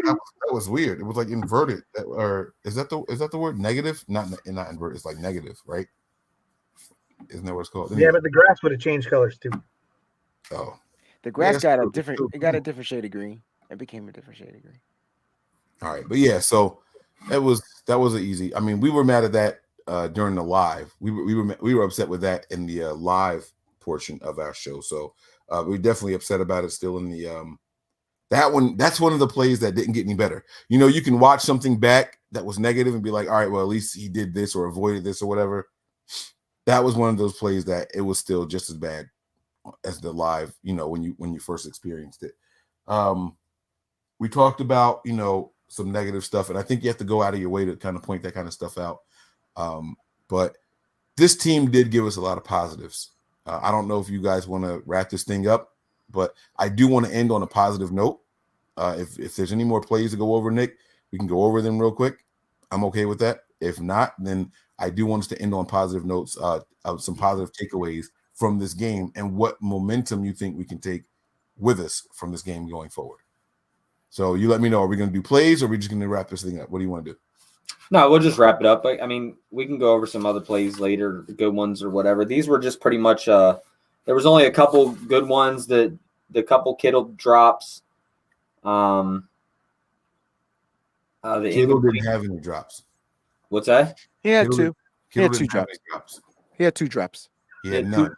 that was weird. It was like inverted. Or is that the word negative? Not inverted. It's like negative, right? Isn't that what it's called? Yeah, but the grass would have changed colors too. Oh, The grass that's got a true. different. It got a different shade of green. It became a different shade of green. all right. But yeah, so that was an easy. I mean, we were mad at that during the live. We were upset with that in the live portion of our show. So we're definitely upset about it still in the that's one of the plays that didn't get any better. You know, you can watch something back that was negative and be like, all right, well, at least he did this or avoided this or whatever. That was one of those plays that it was still just as bad as the live, you know, when you first experienced it. We talked about, you know, some negative stuff, and I think you have to go out of your way to kind of point that kind of stuff out. But this team did give us a lot of positives. I don't know if you guys want to wrap this thing up, but I do want to end on a positive note. If there's any more plays to go over, Nick, we can go over them real quick. I'm okay with that. If not, then I do want us to end on positive notes, some positive takeaways from this game and what momentum you think we can take with us from this game going forward. So you let me know, are we going to do plays or are we just going to wrap this thing up? What do you want to do? No, we'll just wrap it up. I mean, we can go over some other plays later, good ones or whatever. These were just pretty much there was only a couple good ones, the couple Kittle drops. The Kittle didn't have any drops. What's that? He had Kittle two. He had two didn't have drops. any drops. He had two drops. He had none.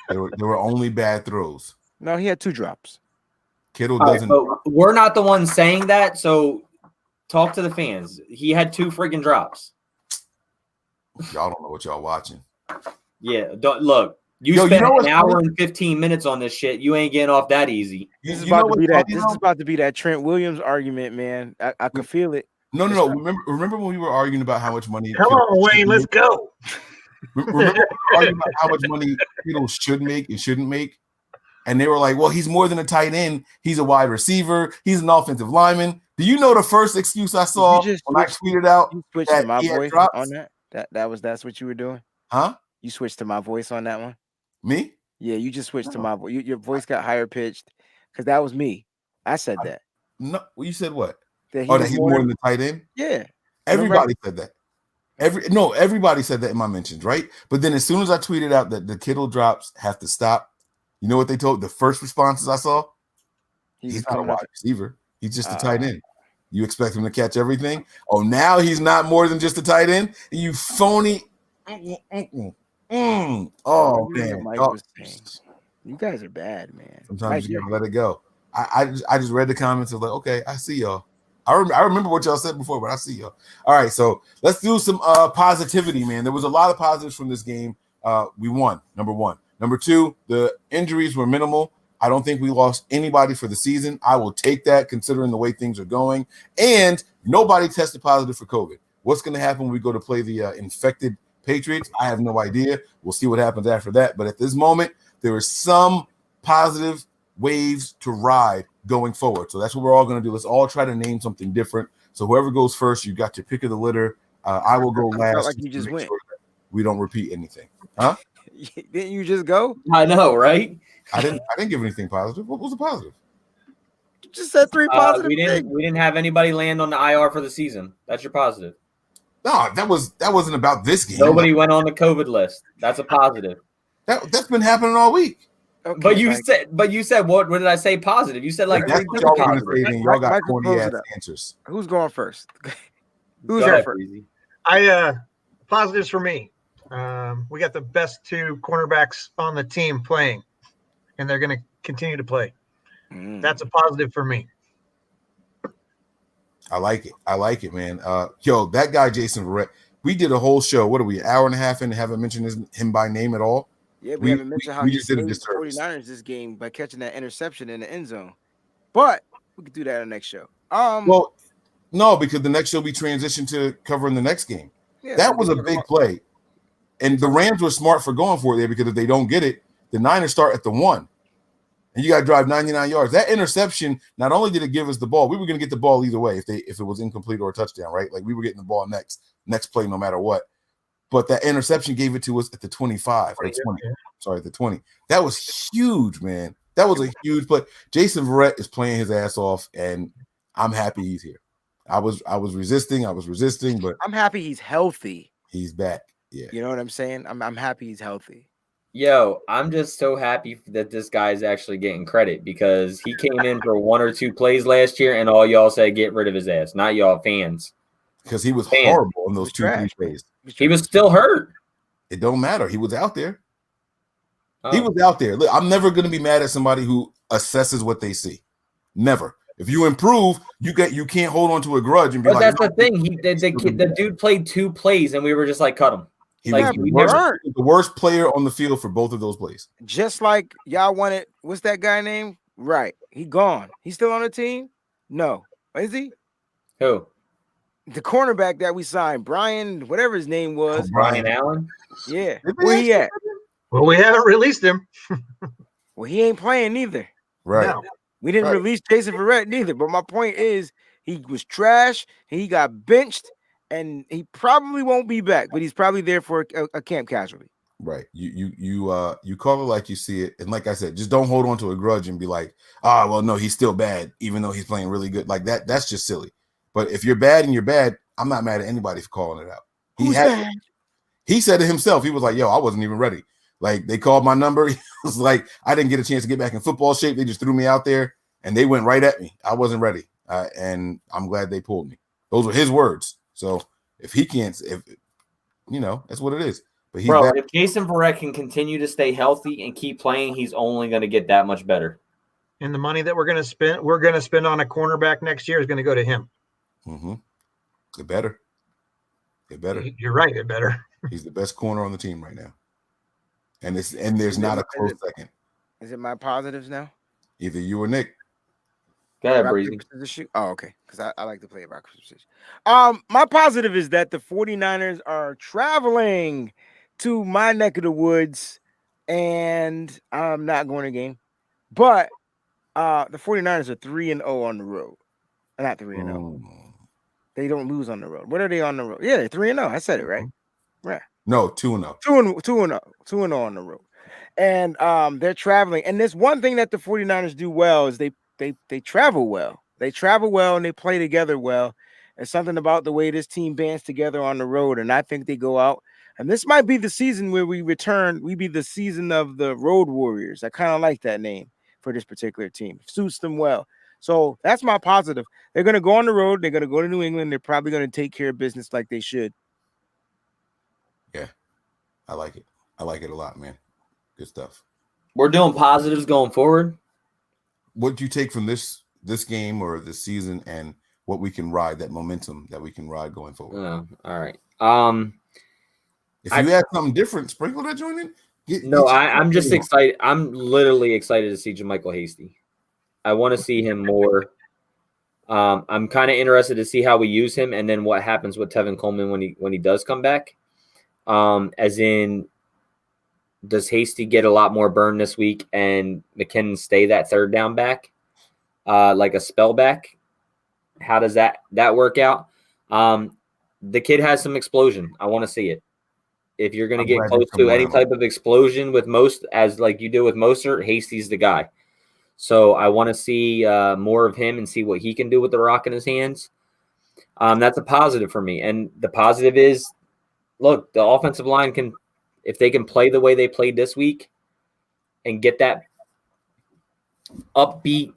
There were only bad throws. No, he had two drops. Kittle All right, doesn't. but we're not the ones saying that, so talk to the fans. He had two freaking drops. Y'all don't know what y'all watching. Yeah, look, You Yo, you spent know an what's hour funny? and 15 minutes on this shit. You ain't getting off that easy. This is You know about to be what's that. funny, This though? is about to be that Trent Williams argument, man. I could feel it. No. Remember when we were arguing about how much money? Come on, Wayne, let's go. Remember when we were arguing about how much money Kittle should make and shouldn't make? And they were like, well, he's more than a tight end. He's a wide receiver. He's an offensive lineman. Do you know the first excuse I saw when I tweeted out You switched that to my he had voice drops? on that? That's what you were doing? Huh? You switched to my voice on that one? Me? Yeah, you just switched to my voice. Your voice got higher pitched because that was me. I said that. No, you said what? That That he's more than the tight end? Yeah. Everybody said that. Everybody said that in my mentions, right? But then as soon as I tweeted out that the Kittle drops have to stop, you know what they told? The first responses I saw? He's not a wide receiver. He's just a tight end. You expect him to catch everything? Oh, now he's not more than just a tight end? You phony. Oh, man. You guys are bad, man. Sometimes you gotta let it go. I just read the comments and like, okay, I see y'all. I remember what y'all said before, but I see y'all. All right, so let's do some positivity, man. There was a lot of positives from this game. We won, number one. Number two, the injuries were minimal. I don't think we lost anybody for the season. I will take that considering the way things are going. And nobody tested positive for COVID. What's going to happen when we go to play the infected Patriots? I have no idea. We'll see what happens after that. But at this moment, there is some positive waves to ride going forward. So that's what we're all going to do. Let's all try to name something different. So whoever goes first, you got your pick of the litter. I will go last. Felt like you just went. Sure we don't repeat anything. Huh? Didn't you just go? I know, right? I didn't give anything positive. What was the positive? You just said three positive we things. didn't have anybody land on the IR for the season. That's your positive. No, that wasn't about this game. Nobody went on the COVID list. That's a positive. That's been happening all week. Okay, But you said what did I say positive? You said like That's three what y'all things were gonna say, positive. then y'all got Michael, corny close ass it up. answers. Who's going first? Go Who's your ahead, first? Breezy. Positives for me. We got the best two cornerbacks on the team playing, and they're going to continue to play. That's a positive for me. I like it, man. Yo, that guy Jason Verrett. We did a whole show. What are we? An hour and a half in and haven't mentioned him by name at all. Yeah, we haven't mentioned how he just did a saved the disservice. 49ers this game by catching that interception in the end zone. But we could do that on the next show. Well, no, because the next show we transition to covering the next game. Yeah, that was a big play. And the Rams were smart for going for it there because if they don't get it, the Niners start at the 1. And you got to drive 99 yards. That interception, not only did it give us the ball, we were going to get the ball either way if it was incomplete or a touchdown, right? Like we were getting the ball next play no matter what. But that interception gave it to us at the 25 or 20. Sorry, at the 20. That was huge, man. That was a huge play. Jason Verrett is playing his ass off, and I'm happy he's here. I was resisting, but I'm happy he's healthy. He's back. Yeah. You know what I'm saying? I'm happy he's healthy. Yo, I'm just so happy that this guy's actually getting credit because he came in for 1 or 2 plays last year, and all y'all said get rid of his ass. Not y'all fans. Because he was horrible in those 2-3 plays. He was still hurt. It don't matter. He was out there. He was out there. Look, I'm never going to be mad at somebody who assesses what they see. Never. If you improve, you can't hold on to a grudge and be but that's the thing. The dude played 2 plays, and we were just like, cut him. He was the worst player on the field for both of those plays. Just like y'all wanted, what's that guy name? Right. He gone. He's still on the team? No. Is he? Who? The cornerback that we signed, Brian, whatever his name was. Brian Allen? Yeah. Where he at? Well, we haven't released him. Well, he ain't playing neither. Right. No. We didn't release Jason Verrett neither. But my point is, he was trash. He got benched, and he probably won't be back. But he's probably there for a camp casualty. Right. You call it like you see it, and like I said, just don't hold on to a grudge and be like, well, no, he's still bad, even though he's playing really good. Like that. That's just silly. But if you're bad and you're bad, I'm not mad at anybody for calling it out. He said it himself. He was like, yo, I wasn't even ready. Like, they called my number. He was like, I didn't get a chance to get back in football shape. They just threw me out there, and they went right at me. I wasn't ready, and I'm glad they pulled me. Those were his words. So if he can't, that's what it is. But he's back. If Jason Verrett can continue to stay healthy and keep playing, he's only going to get that much better. And the money that we're going to spend on a cornerback next year is going to go to him. Mm-hmm. It better. It better. You're right. It better. He's the best corner on the team right now. and there's not a close second. Is it my positives now? Either you or Nick. Go ahead, Rock, Breezy. paper, scissors, shoot. Oh, okay. Because I like to play rock, paper, scissors. My positive is that the 49ers are traveling to my neck of the woods, and I'm not going to game. But the 49ers are 3-0 on the road. Not 3-0. They don't lose on the road. What are they on the road? Yeah, they're 3-0. I said it right. Right. No, 2-0. 2-0 on the road. And they're traveling. And there's one thing that the 49ers do well is they travel well. They travel well and they play together well. There's something about the way this team bands together on the road. And I think they go out. And this might be the season where we return. We be the season of the Road Warriors. I kind of like that name for this particular team. Suits them well. So that's my positive. They're going to go on the road. They're going to go to New England. They're probably going to take care of business like they should. Yeah, I like it. I like it a lot, man. Good stuff. We're doing positives going forward. What do you take from this game or this season, and what we can ride, that momentum that we can ride going forward? Oh, all right. If you had something different, sprinkle that joint in. I'm just excited. I'm literally excited to see JaMychal Hasty. I want to see him more. I'm kind of interested to see how we use him, and then what happens with Tevin Coleman when he does come back. As in, does Hasty get a lot more burn this week, and McKinnon stay that third down back, like a spell back? How does that work out? The kid has some explosion. I want to see it. If you're going to get close to any type of explosion with most, as like you do with Mostert, Hasty's the guy. So I want to see more of him and see what he can do with the rock in his hands. That's a positive for me. And the positive is, look, the offensive line can, if they can play the way they played this week and get that upbeat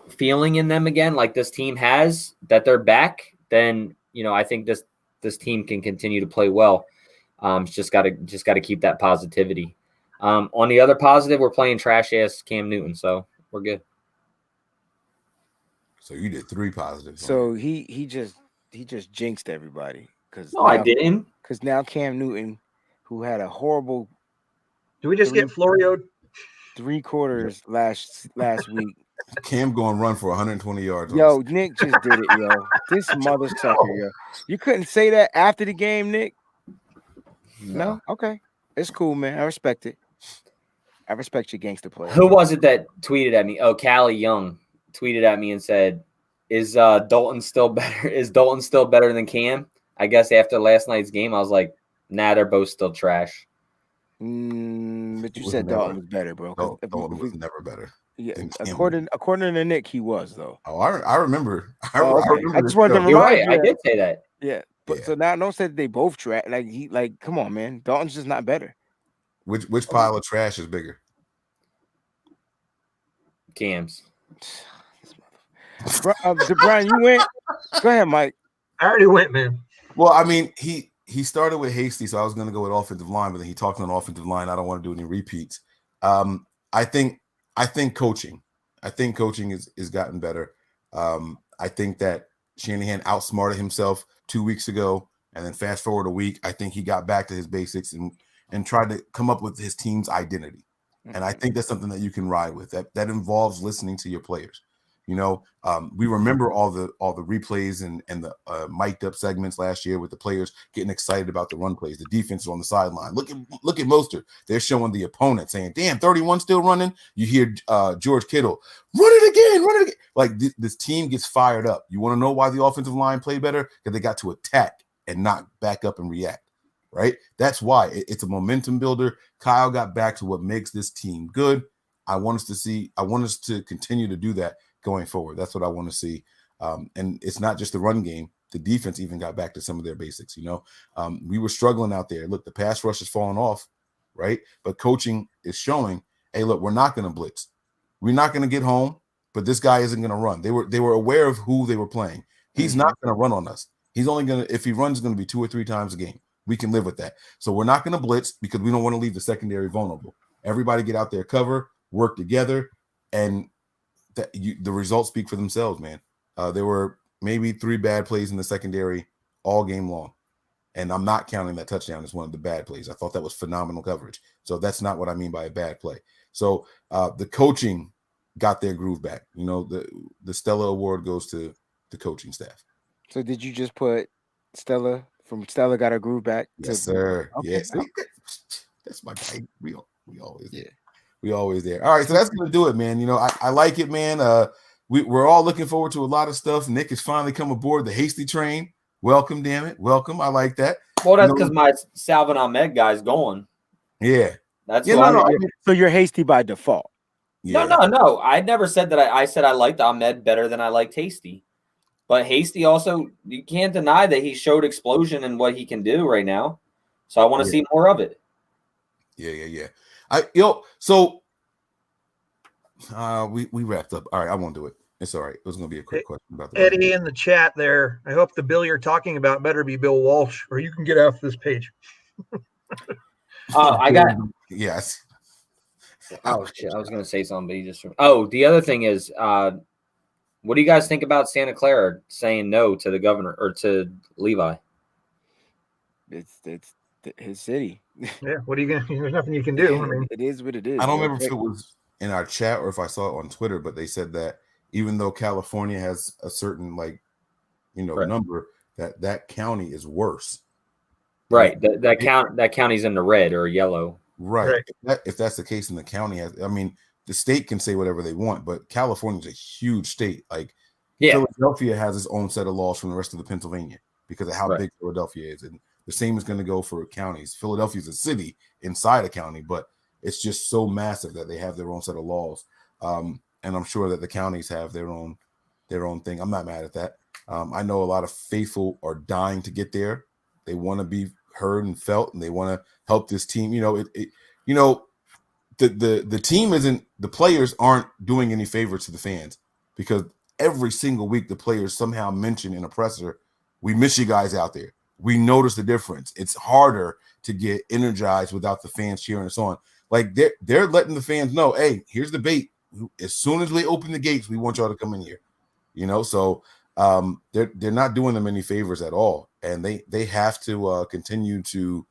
feeling in them again, like this team has, that they're back, then, I think this team can continue to play well. Just got to keep that positivity. On the other positive, we're playing trash ass Cam Newton, so we're good. So you did 3 positives. So he just jinxed everybody I didn't. Because now Cam Newton, who had a horrible, do we just get Florio'd 3 quarters last week? Cam going to run for 120 yards. Yo, Nick just did it, yo. This mother sucker, yo. You couldn't say that after the game, Nick? No? Okay. It's cool, man. I respect it. I respect your gangster play. Who was it that tweeted at me? Oh, Callie Young tweeted at me and said, Is Dalton still better than Cam? I guess after last night's game, I was like, nah, they're both still trash. But you said Dalton was better, bro. Dalton was never better. Yeah, according to Nick, he was though. Oh, I remember. I remember. I just wanted to remind you. Right. I did say that. Yeah, but so now don't say that they both trash. Like, come on, man. Dalton's just not better. Which pile of trash is bigger? Cam's. Brian, you went. Go ahead, Mike. I already went, man. Well, I mean, he started with Hasty, so I was going to go with offensive line, but then he talked on offensive line. I don't want to do any repeats. I think coaching. I think coaching is gotten better. I think that Shanahan outsmarted himself 2 weeks ago, and then fast forward a week, I think he got back to his basics and tried to come up with his team's identity. And I think that's something that you can ride with. That involves listening to your players. We remember all the replays and the mic'd up segments last year with the players getting excited about the run plays. The defense is on the sideline. Look at Mostert. They're showing the opponent saying, "Damn, 31 still running." You hear George Kittle, "Run it again." Like this team gets fired up. You want to know why the offensive line played better? Because they got to attack and not back up and react. Right? That's why it's a momentum builder. Kyle got back to what makes this team good. I want us to continue to do that going forward. That's what I want to see. And it's not just the run game. The defense even got back to some of their basics. We were struggling out there. Look, the pass rush is falling off, right? But coaching is showing, hey, look, we're not going to blitz. We're not going to get home, but this guy isn't going to run. They were aware of who they were playing. He's not going to run on us. He's only going to, if he runs, it's going to be 2 or 3 times a game. We can live with that. So we're not going to blitz because we don't want to leave the secondary vulnerable. Everybody get out there, cover, work together, and the results speak for themselves, man. There were maybe 3 bad plays in the secondary all game long. And I'm not counting that touchdown as one of the bad plays. I thought that was phenomenal coverage. So that's not what I mean by a bad play. So the coaching got their groove back. You know, the Stella Award goes to the coaching staff. So did you just put Stella from Stella got her groove back? Yes, sir. Okay. Yeah, see, that's my guy. We always there. We always there. All right, so that's gonna do it, man. You know, I like it, man. We're all looking forward to a lot of stuff. Nick has finally come aboard the hasty train. Welcome, damn it. Welcome. I like that. Well, that's because my Salvin Ahmed guy's going. Yeah. That's so you're hasty by default. Yeah. No. I never said that. I said I liked Ahmed better than I liked Hasty. But Hasty also, you can't deny that he showed explosion in what he can do right now. So I want to see more of it. Yeah. We wrapped up. All right, I won't do it. It's all right. It was going to be a quick question about that. Eddie in the chat there. I hope the Bill you're talking about better be Bill Walsh, or you can get off this page. I got. Yes. Oh shit! I was going to say something, but you just. Oh, the other thing is, what do you guys think about Santa Clara saying no to the governor or to Levi? It's his city. Yeah. What are you gonna? There's nothing you can do. I mean, it is what it is. I don't remember if it was in our chat or if I saw it on Twitter, but they said that even though California has a certain number, that county is worse. Right. That county's in the red or yellow. Right. If that's the case, and the county has, I mean, the state can say whatever they want, but California's a huge state. Like Philadelphia has its own set of laws from the rest of the Pennsylvania because of how big Philadelphia is. And the same is going to go for counties. Philadelphia's a city inside a county, but it's just so massive that they have their own set of laws. And I'm sure that the counties have their own thing. I'm not mad at that. I know a lot of faithful are dying to get there. They want to be heard and felt, and they want to help this team. The team isn't, the players aren't doing any favors to the fans because every single week the players somehow mention in a presser, we miss you guys out there. We notice the difference. It's harder to get energized without the fans cheering us on. Like they're letting the fans know, hey, here's the bait. As soon as they open the gates, we want y'all to come in here. So they're not doing them any favors at all, and they have to continue to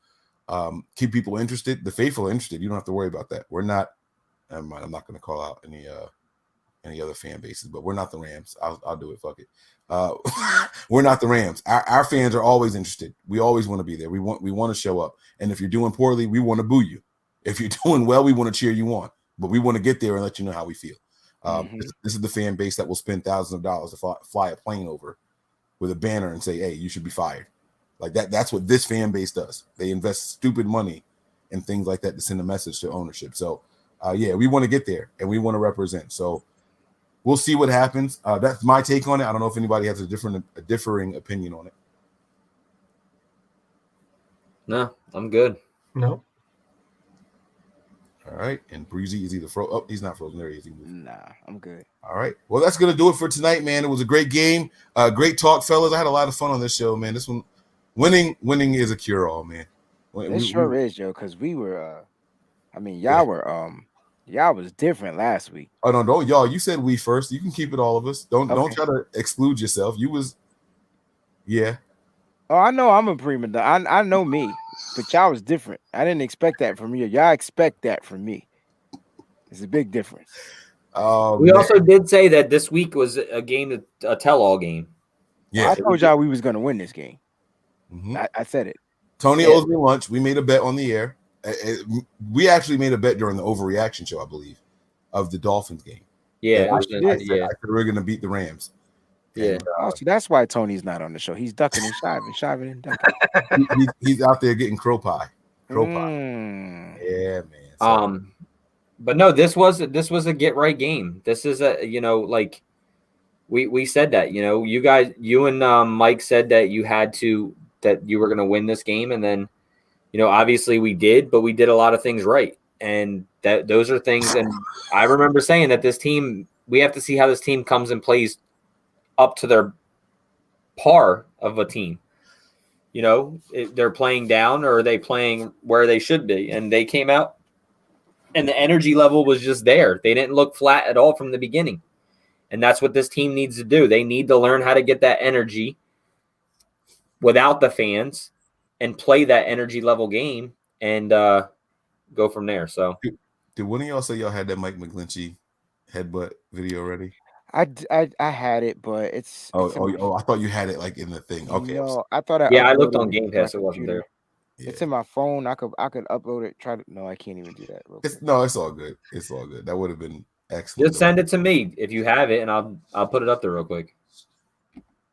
keep people interested. The faithful are interested. You don't have to worry about that. We're not. Never mind, I'm not going to call out any other fan bases, but we're not the Rams. I'll do it. Fuck it. We're not the Rams. Our fans are always interested. We always want to be there. We want to show up. And if you're doing poorly, we want to boo you. If you're doing well, we want to cheer you on. But we want to get there and let you know how we feel. This is the fan base that will spend thousands of dollars to fly a plane over with a banner and say, hey, you should be fired. Like that. That's what this fan base does. They invest stupid money in things like that to send a message to ownership. So, we want to get there and we want to represent. So we'll see what happens. That's my take on it. I don't know if anybody has a differing opinion on it. No, I'm good. No. All right, and Breezy is either frozen. Oh, he's not frozen. There he is. Nah, I'm good. All right. Well, that's gonna do it for tonight, man. It was a great game. Great talk, fellas. I had a lot of fun on this show, man. This one, winning is a cure-all, man. It sure is, Joe. Because we were, y'all was different last week. Oh no, don't y'all. You said we first. You can keep it all of us. Don't try to exclude yourself. You was, yeah. Oh, I know I'm a prima donna. I know me, but y'all was different. I didn't expect that from you. Y'all expect that from me. It's a big difference. We also did say that this week was a game, a tell-all game. Yeah, I told y'all we was going to win this game. Mm-hmm. I said it. Tony owes me lunch. We made a bet on the air. We actually made a bet during the overreaction show, I believe, of the Dolphins game. Yeah, I said we're going to beat the Rams. Yeah, and, so that's why Tony's not on the show. He's ducking and shiving and ducking. he's out there getting crow pie. Crow pie. Yeah, man. So, but no, this was a get right game. This is like we said that, you and Mike said that you were going to win this game, and then obviously we did, but we did a lot of things right, and those are things. And I remember saying that this team, we have to see how this team comes and plays up to their par of a team. They're playing down, or are they playing where they should be? And they came out, and the energy level was just there. They didn't look flat at all from the beginning. And that's what this team needs to do. They need to learn how to get that energy without the fans and play that energy level game and go from there. So Did one of y'all say y'all had that Mike McGlinchey headbutt video already? I had it, but it's Oh, in my, I thought you had it like in the thing. Okay. no, I thought I I looked uploaded on it Game to my Pass. It wasn't computer. there. It's in my phone. I could upload it. No, I can't even do that. Real quick. It's all good. It's all good. That would have been excellent. Just send it to me if you have it, and I'll put it up there real quick.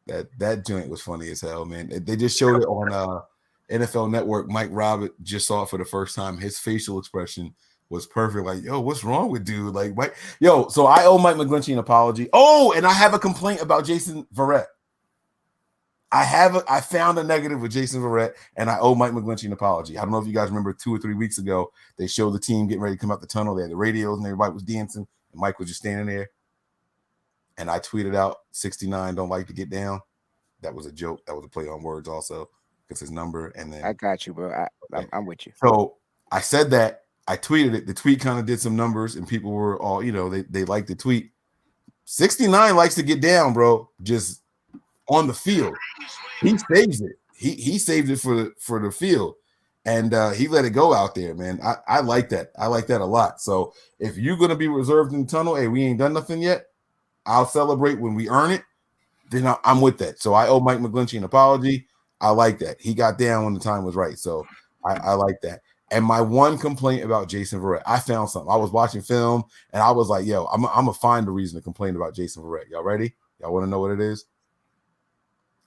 That joint was funny as hell, man. They just showed it on NFL Network. Mike Robert just saw it for the first time. His facial expression was perfect. Like, yo, what's wrong with dude? Like, Mike, yo. So I owe Mike McGlinchey an apology. Oh, and I have a complaint about Jason Verrett. I found a negative with Jason Verrett, and I owe Mike McGlinchey an apology. I don't know if you guys remember 2 or 3 weeks ago, they showed the team getting ready to come out the tunnel. They had the radios, and everybody was dancing, and Mike was just standing there. And I tweeted out 69 don't like to get down. That was a joke. That was a play on words also, because his number. And then I got you, bro. I'm with you. So I said that. I tweeted it. The tweet kind of did some numbers, and people were all, they liked the tweet. 69 likes to get down, bro. Just on the field. He saves it. He saved it for the field. And he let it go out there, man. I like that. I like that a lot. So if you're going to be reserved in the tunnel, hey, we ain't done nothing yet. I'll celebrate when we earn it. Then I'm with that. So I owe Mike McGlinchey an apology. I like that. He got down when the time was right. So I like that. And my one complaint about Jason Verrett, I found something. I was watching film, and I was like, yo, I'm going to find a reason to complain about Jason Verrett. Y'all ready? Y'all want to know what it is?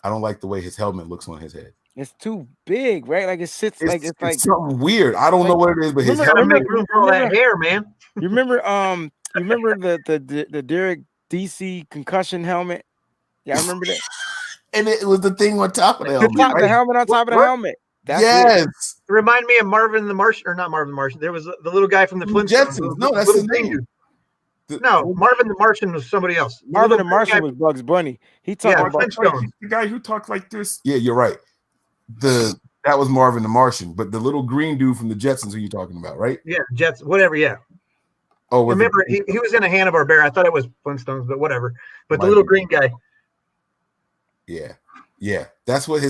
I don't like the way his helmet looks on his head. It's too big, right? Like it sits like it's like something weird. I don't know what it is, but his helmet. Make room for all that hair, man. You remember the Derek DC concussion helmet? Yeah, I remember that. And it was the thing on top of the helmet. The helmet on top of the helmet. That's yes. It reminded me of Marvin the Martian, or not Marvin the Martian. There was the little guy from the Flintstones. No, that's the name. No, Marvin the Martian was somebody else. Marvin the Martian was Bugs Bunny. He talked about Flintstones. The guy who talked like this. Yeah, you're right. That was Marvin the Martian, but the little green dude from the Jetsons who you're talking about, right? Yeah, Jets, whatever, yeah. Oh, remember he was in a Hanna-Barbera. I thought it was Flintstones, but whatever. But the little green guy. Yeah. That's what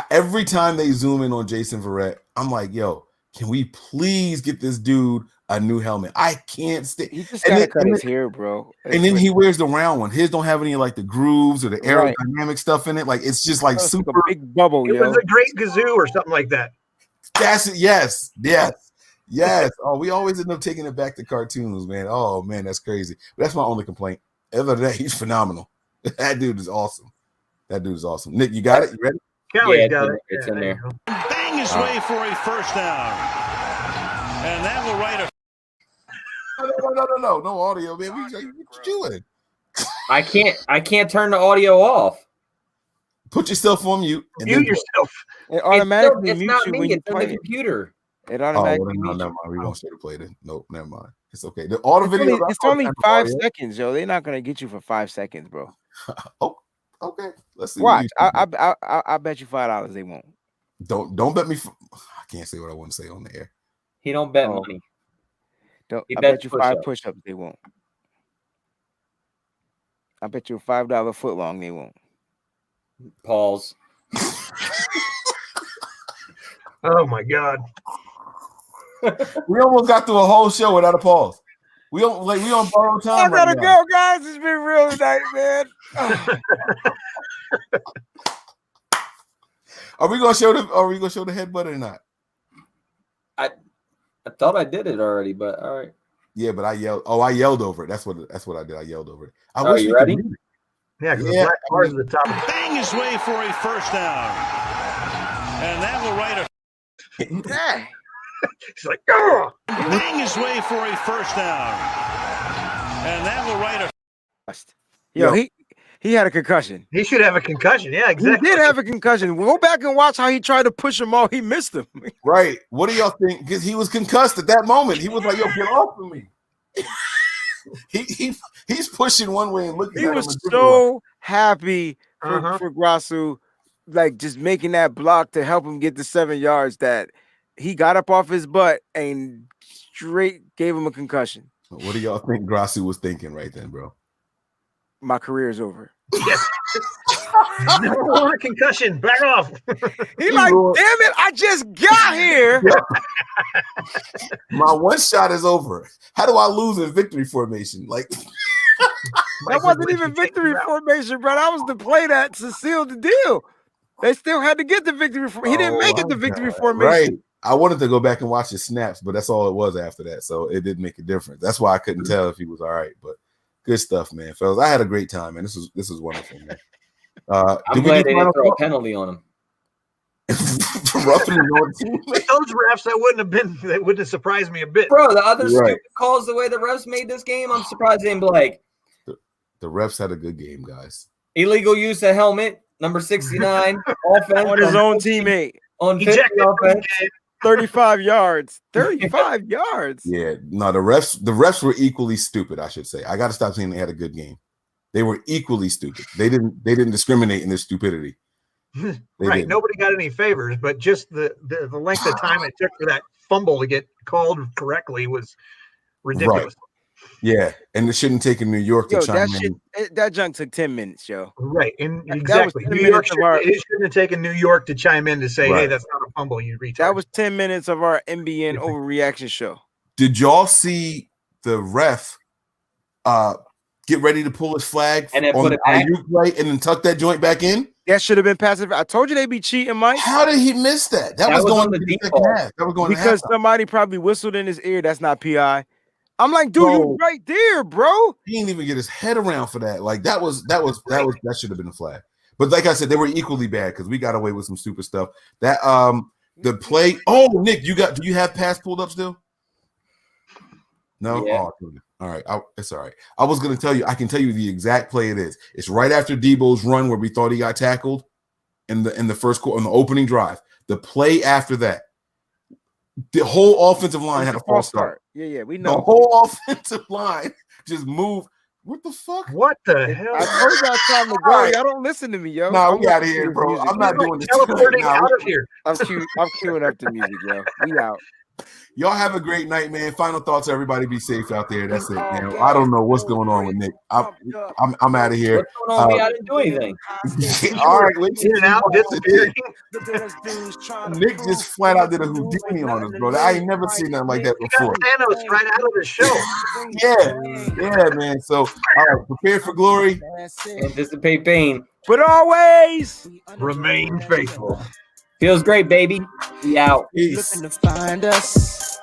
every time they zoom in on Jason Verrett, I'm like, yo, can we please get this dude a new helmet? I can't stay. He just gotta cut his hair, bro. And then he wears the round one. His don't have any like the grooves or the aerodynamic stuff in it. Like it's just like super like a big bubble. It was a Great Gazoo or something like that. That's it. Yes. Oh, we always end up taking it back to cartoons, man. Oh man, that's crazy. But that's my only complaint. Other than that, he's phenomenal. That dude is awesome. Nick, you got it? You ready? Kelly's got it. It's in there. Bang his way for a first down. And that will write a No audio, man. What you doing? I can't turn the audio off. Put yourself on mute. Mute yourself. It automatically it's mutes not you me. when you It's on play the it. computer. It automatically no, mutes never you. mind. We won't show the play then. Nope, never mind. It's okay. All the videos. It's only 5 seconds, yo. They're not gonna get you for 5 seconds, bro. Oh, okay. Let's see. Watch. I bet you $5 they won't. Don't bet me. I can't say what I want to say on the air. He don't bet money. I bet you 5 push-ups they won't. I bet you a $5 footlong they won't. Pause. Oh my God. We almost got through a whole show without a pause. We on borrowed time. I gotta go, guys. It's been real tonight, man. Are we gonna show the headbutt or not? I thought I did it already, but all right. Yeah, but I yelled over it. That's what I did. I yelled over it. You ready? Yeah, because the black bars at the top. bang his way for a first down. And that will write a He's like, oh! Bang his way for a first down. And that will write a Yo, he had a concussion. He should have a concussion. Yeah, exactly. He did have a concussion. Go back and watch how he tried to push him off. He missed him. Right. What do y'all think? Because he was concussed at that moment. He was like, yo, get off of me. He's pushing one way and looking He at him. was so happy for Grasu, like just making that block to help him get the 7 yards that he got up off his butt and straight gave him a concussion. What do y'all think Grasu was thinking right then, bro? My career is over. Yes. Never want a concussion. Back off. He like, damn it, I just got here. My one shot is over. How do I lose in victory formation? Like that wasn't even victory formation, bro. That was the play that to seal the deal. They still had to get the victory. He didn't make it the victory formation. Right. I wanted to go back and watch his snaps, but that's all it was after that. So it didn't make a difference. That's why I couldn't tell if he was all right. But good stuff, man, fellas. I had a great time, man. This is wonderful, man. I'm glad they didn't throw a penalty on him. Roughing those refs, that wouldn't have surprised me a bit. Bro, the other stupid calls, the way the refs made this game, I'm surprised they didn't be like. The refs had a good game, guys. Illegal use of helmet, number 69, offense on his own teammate. On 50 offense. 35 yards. 35 yards. Yeah, no, the refs were equally stupid, I should say. I got to stop saying they had a good game. They were equally stupid. They didn't discriminate in their stupidity. Right. Didn't. Nobody got any favors, but just the length of time it took for that fumble to get called correctly was ridiculous. Right. Yeah, and it shouldn't take in New York to chime in. That junk took 10 minutes, yo. Right, and exactly. New York it shouldn't have taken New York to chime in to say, "Hey, that's not a fumble, you retard." That was 10 minutes of our NBN overreaction show. Did y'all see the ref get ready to pull his flag and then on put it back, right, and then tuck that joint back in? That should have been passive. I told you they'd be cheating, Mike. How did he miss that? That was going to the second half. That was going because somebody probably whistled in his ear. That's not PI. I'm like, dude, you right there, bro. He didn't even get his head around for that. Like that should have been a flag. But like I said, they were equally bad because we got away with some stupid stuff. That the play. Oh, Nick, do you have pass pulled up still? No. Yeah. Oh, all right. It's all right. I was gonna tell you. I can tell you the exact play it is. It's right after Debo's run where we thought he got tackled in the first quarter on the opening drive. The play after that. The whole offensive line had a false start. Yeah, we know. The whole offensive line just moved. What the fuck? What the hell? I told y'all time to go. Y'all don't listen to me, yo. Nah, we out of here, bro. I'm not doing this. Teleporting out of here. I'm queuing up the music, yo. We out. Y'all have a great night, man. Final thoughts, everybody. Be safe out there. That's it, man. I don't know what's going on with Nick. I'm out of here. What's going on? I didn't do anything. All right, wait. In and out, disappearing. Nick just flat out did a Houdini on us, bro. I ain't never seen nothing like that before. Thanos right out of the show. Yeah, man. So, all right, prepare for glory. Anticipate pain. But always remain faithful. Feels great, baby. We out. Peace. Looking to find us.